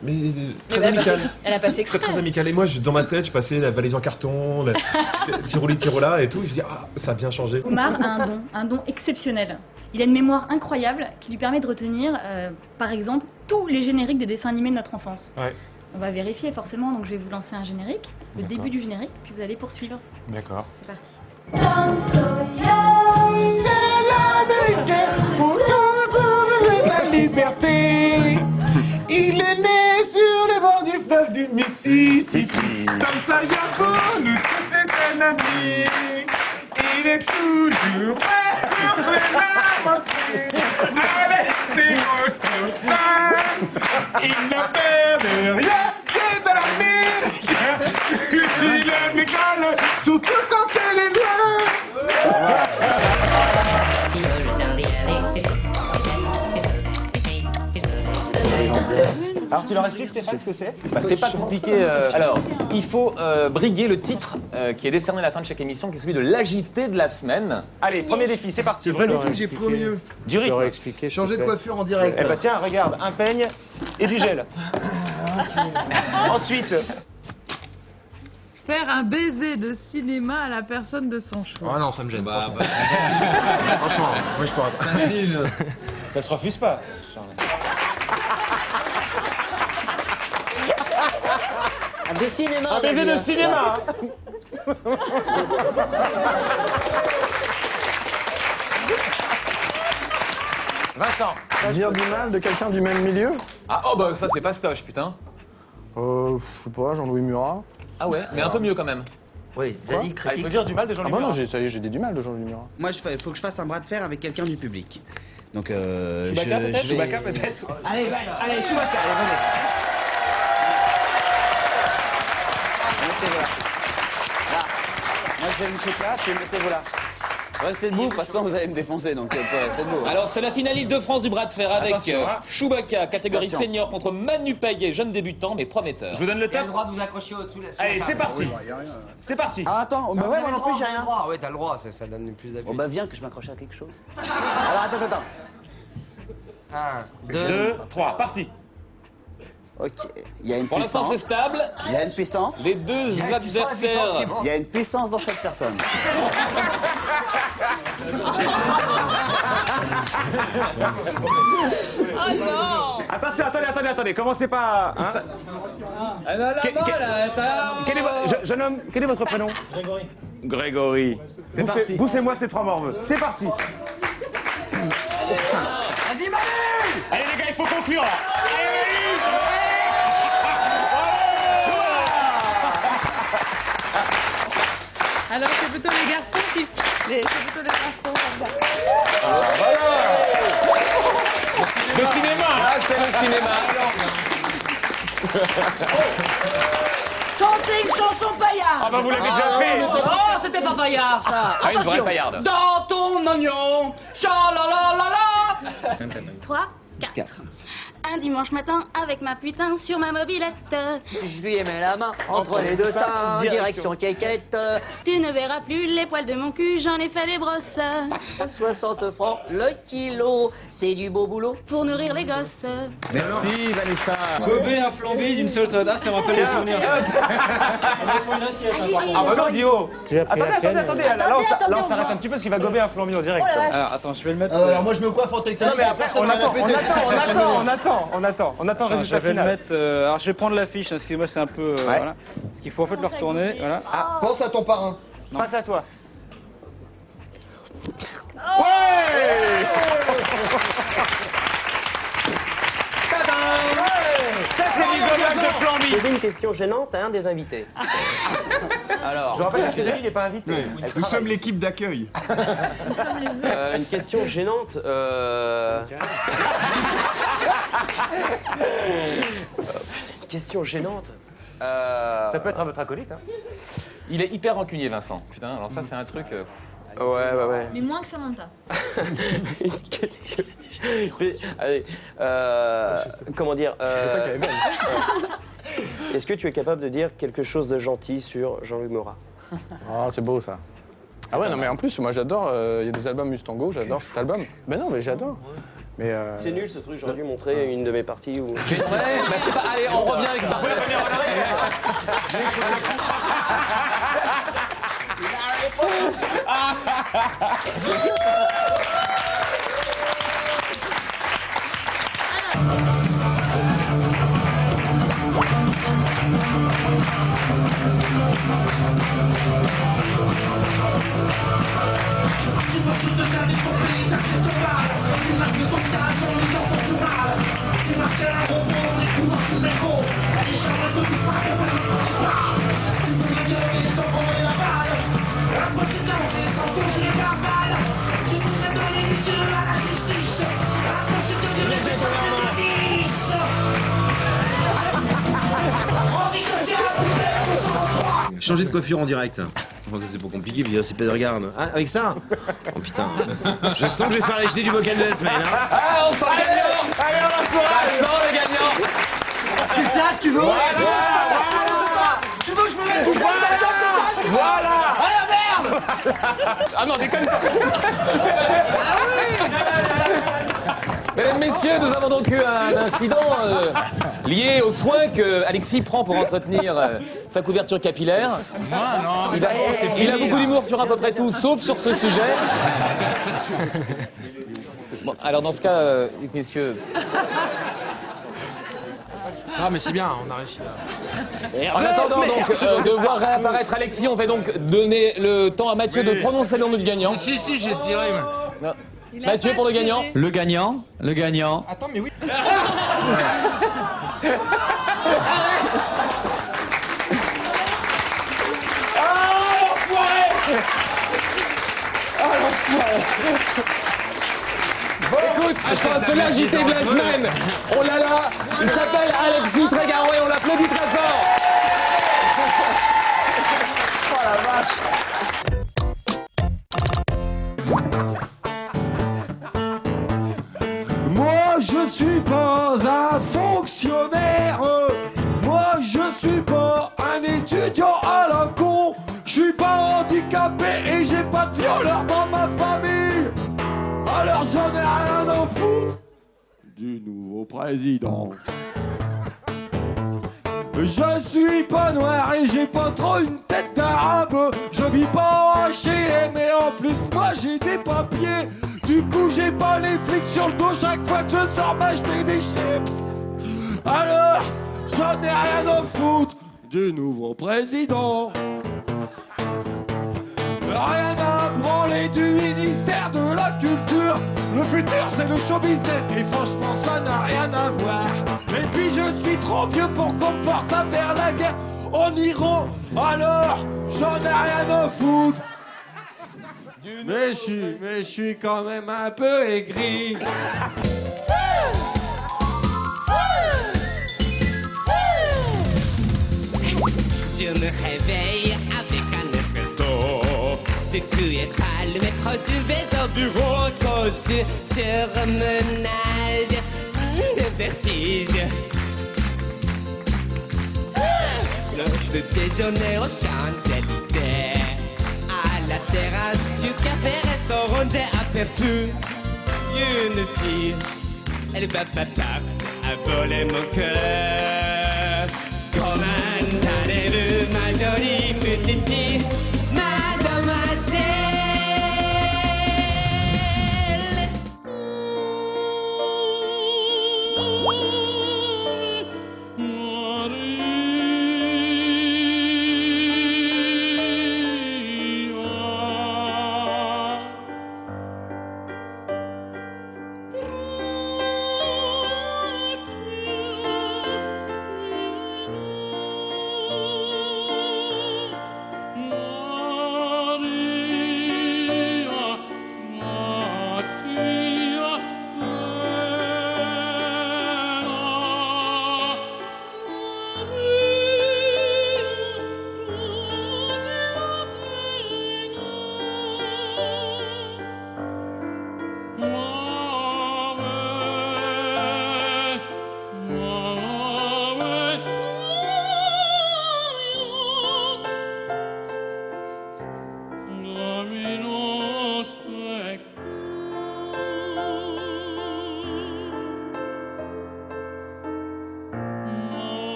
très amical. Elle a pas fait exprès. Très amical. Et moi, dans ma tête, je passais la valise en carton, la tiroli, tirola et tout. Je me dis, ah, ça a bien changé. Omar a un don exceptionnel. Il a une mémoire incroyable qui lui permet de retenir, par exemple, tous les génériques des dessins animés de notre enfance. Ouais. On va vérifier forcément, donc je vais vous lancer un générique, le début du générique, puis vous allez poursuivre. D'accord. C'est parti. C'est l'Américain pour trouver la liberté. Il est né sur les bords du fleuve du Mississippi. Tom Sawyer pour nous tous c'est un ami. Il est toujours prêt pour l'inventer avec ses mots copains. Il n'a peur de rien, c'est de l'Américain. Il aime l'école, surtout quand elle est loin. Alors tu leur expliques Stéphane ce que c'est? Bah, c'est pas compliqué. Alors, il faut briguer le titre qui est décerné à la fin de chaque émission, qui est celui de l'agité de la semaine. Allez, premier défi, c'est parti. C'est vrai le truc, j'ai pris au mieux. Du rythme. Changer de coiffure en direct. Eh bah tiens, regarde, un peigne et du gel. Ensuite. Faire un baiser de cinéma à la personne de son choix. Ah non, ça me gêne. Bah, Franchement, moi je pourrais pas. Facile. Ça se refuse pas. Un de cinéma. Un baiser de cinéma. Vincent. Dire du mal de quelqu'un du même milieu? Ah, oh bah ça c'est fastoche, putain. Je sais pas, Jean-Louis Murat. Ah ouais, mais un peu mieux quand même. Oui, vas-y, critique. Il faut dire du mal de Jean-Louis Ah bah Murat. non, ça y est, j'ai dit du mal de Jean-Louis Murat. Moi, il faut que je fasse un bras de fer avec quelqu'un du public. Donc, Chewbacca peut-être? Chewbacca peut-être? Allez, Chewbacca, allez, venez. Mettez-vous là. Là. Moi, je vais me mettre là, puis mettez-vous là. Restez debout, de toute façon, vous allez me défoncer, donc restez debout. Alors, c'est la finale de France du bras de fer avec Attention, hein. Chewbacca, catégorie Attention. senior, contre Manu Payet, jeune débutant, mais prometteur. Je vous donne le T'as top. le droit de vous accrocher au-dessus. Allez, c'est parti. C'est parti. Ah, attends, bah ouais, moi non plus, j'ai rien. Ouais, t'as le droit, ça donne plus d'appui. Bon, bah viens que je m'accroche à quelque chose. Alors, attends. 1, 2, 3, parti. Ok, il y a une Pour l'instant, c'est puissance. stable. Il y a une puissance. Les deux adversaires. Il y a une puissance dans cette personne. Oh non! Attention, attendez, commencez pas. Hein. Elle a la main là, ça. Jeune homme, quel est votre prénom? Grégory. Bouffez-moi ces 3 morveux. C'est parti. Vas-y, Manu! Allez les gars, il faut conclure là. Alors c'est plutôt les garçons qui... C'est plutôt les garçons comme ça. Le cinéma. Ah, c'est le cinéma. Chantez une chanson paillarde! Ah bah vous l'avez déjà fait. Oh, c'était pas paillard ça! Ah, une vraie Attention! paillarde. Dans ton oignon, cha-la-la-la-la! 3, 4. Un dimanche matin, avec ma putain sur ma mobilette. Je lui ai mis la main entre les deux seins, direction quéquette. Tu ne verras plus les poils de mon cul, j'en ai fait des brosses. 60 francs le kilo, c'est du beau boulot. Pour nourrir les gosses. Merci Vanessa. Gober un flambé d'une seule traite, ça me rappelle les souvenirs. On va faire une assiette. Ah bah non, Guillaume. Attendez. Là, on attendez, s'arrête un petit peu parce qu'il va gober un flambi en direct. Alors attends, je vais le mettre. Alors moi je me coiffe en tectonique. Non mais après, on attend le résultat Je vais le final. mettre. Alors je vais prendre l'affiche, hein, excusez-moi, c'est un peu. Voilà. Parce qu'il faut en fait le retourner. Voilà. Pense à ton parrain. Face à toi. Ça c'est l'isolage de flambi. Poser une question gênante à un des invités. Alors, je vous rappelle que Cédric n'est pas invité. Nous sommes l'équipe d'accueil. Nous sommes les autres. Une question gênante. Putain, une question gênante. Ça peut être à votre acolyte. Hein. Il est hyper rancunier, Vincent. Putain, alors ça, c'est un truc. Ouais. Mais moins que Samantha. Une question. Allez, comment dire Est-ce que tu es capable de dire quelque chose de gentil sur Jean-Louis Murat? Ah, c'est beau ça. Ah ouais, non mais en plus, moi j'adore, il y a des albums Mustango, j'adore cet album. Mais non, mais j'adore. Mais C'est nul ce truc, j'aurais dû montrer une de mes parties où... Mais ouais, bah c'est pas... Allez, on revient avec Marc. Tu vas tout te faire pour payer ta clé ton mal. Tu masques ton tâche en lisant ton journal. Tu masques la robe en écoutant sous le métro. Les gens ne te touchent pas pour faire le premier pas. Tu voudrais tirer sans prendre la balle. Impossible d'avancer sans toucher les pare-balles. Tu voudrais donner les yeux à la justice. Impossible de diriger ton indice. Antisocial, pouvez ton sang-froid. Changer de coiffure en direct. Bon, ça c'est pas compliqué, puis c'est pas de regarde. Ah, avec ça? Oh putain. Je sens que je vais faire l'acheter du bocal de la semaine, hein. Ah, on sent le gagnant. Allez, on l'encourage. Ça sent le gagnant. C'est ça que tu veux? Voilà. Tu veux que je me mette tout Voilà. Ah la merde. Ah non, déconne pas. Mesdames, Messieurs, nous avons donc eu un incident lié aux soins que Alexis prend pour entretenir sa couverture capillaire. Il a beaucoup d'humour sur à peu près tout, sauf sur ce sujet. Bon, alors dans ce cas, messieurs... Ah mais c'est bien, on a réussi là. En attendant donc de voir réapparaître Alexis, on va donc donner le temps à Mathieu de prononcer le nom du gagnant. Si, j'ai tiré. Non. Mathieu pour le gagnant. Le gagnant. Attends, mais oui. Écoute, je pense que l'invité de la semaine, on l'a là, il s'appelle Alexis Trégaro et on l'applaudit très fort. Oh la vache. Moi je suis pas un fonctionnaire, moi je suis pas un étudiant à la con, je suis pas handicapé et j'ai pas de violeur dans ma famille. Alors j'en ai rien à foutre du nouveau président. Je suis pas noir et j'ai pas trop une tête d'arabe. Je vis pas en HLM mais en plus moi j'ai des papiers. Du coup j'ai pas les flics sur le dos chaque fois que je sors m'acheter des chips. Alors j'en ai rien à foutre du nouveau président. Rien à branler du ministère de la Culture. Le futur c'est le show business et franchement ça n'a rien à voir. Et puis je suis trop vieux pour qu'on me force à faire la guerre en Iran. Alors j'en ai rien à foutre. Mais je suis quand même un peu aigri. Je me réveille avec un effet d'eau. Ce qui est pas le métro, je vais au bureau. Trop sur menage de vertige. Le déjeuner aux Champs-Élysées. À la terrasse du café-restaurant, j'ai aperçu une fille. Elle va à voler mon cœur. Comme un talent, ma jolie petite fille, mademoiselle.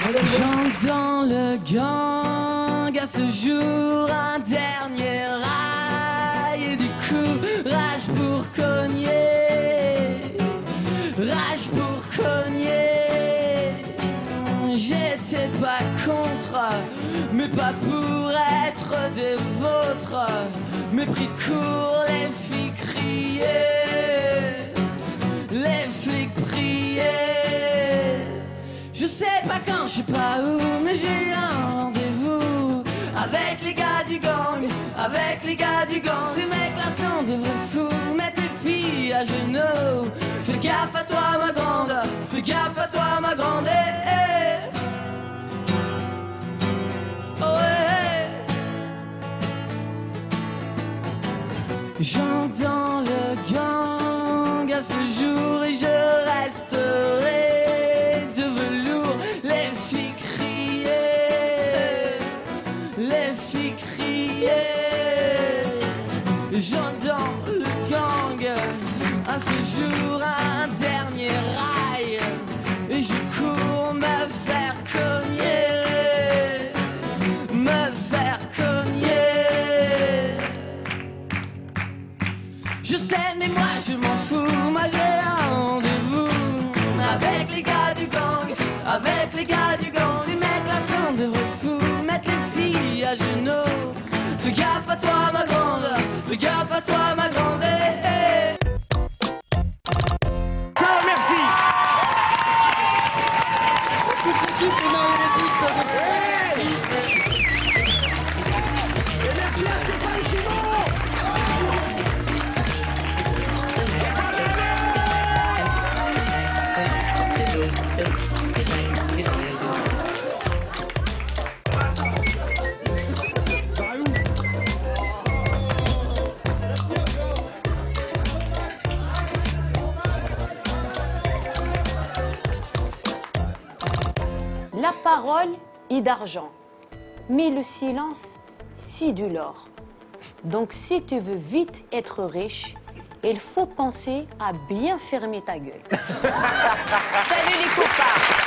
J'entends le gang à ce jour, un dernier rail et du courage pour cogner, rage pour cogner. J'étais pas contre, mais pas pour être des vôtres. Mépris de cours, les filles criaient, les flics priaient. Je sais pas quand, je sais pas où, mais j'ai un rendez-vous avec les gars du gang, avec les gars du gang. Ces mecs-là sont des vrais fous, mettre les filles à genoux. Fais gaffe à toi ma grande, fais gaffe à toi ma grande. Oh, j'entends le gang à ce jour et je resterai de velours. Les filles criaient, les filles criaient. J'entends le gang à ce jour, un dernier rail et je cours me faire cogner, me faire cogner. Je sais mais moi je m'en fous, moi j'ai un rendez-vous avec les gars du gang, avec les gars du gang. Ces mecs-là sont des vrais fous, mettre les filles à genoux. Fais gaffe à toi ma grande, fais gaffe à toi ma grande. Ciao, merci. Toute l'équipe des marionnettistes de Et merci à Stéphane Simon. La parole est d'argent, mais le silence, c'est de l'or. Donc si tu veux vite être riche, il faut penser à bien fermer ta gueule. Salut les copains!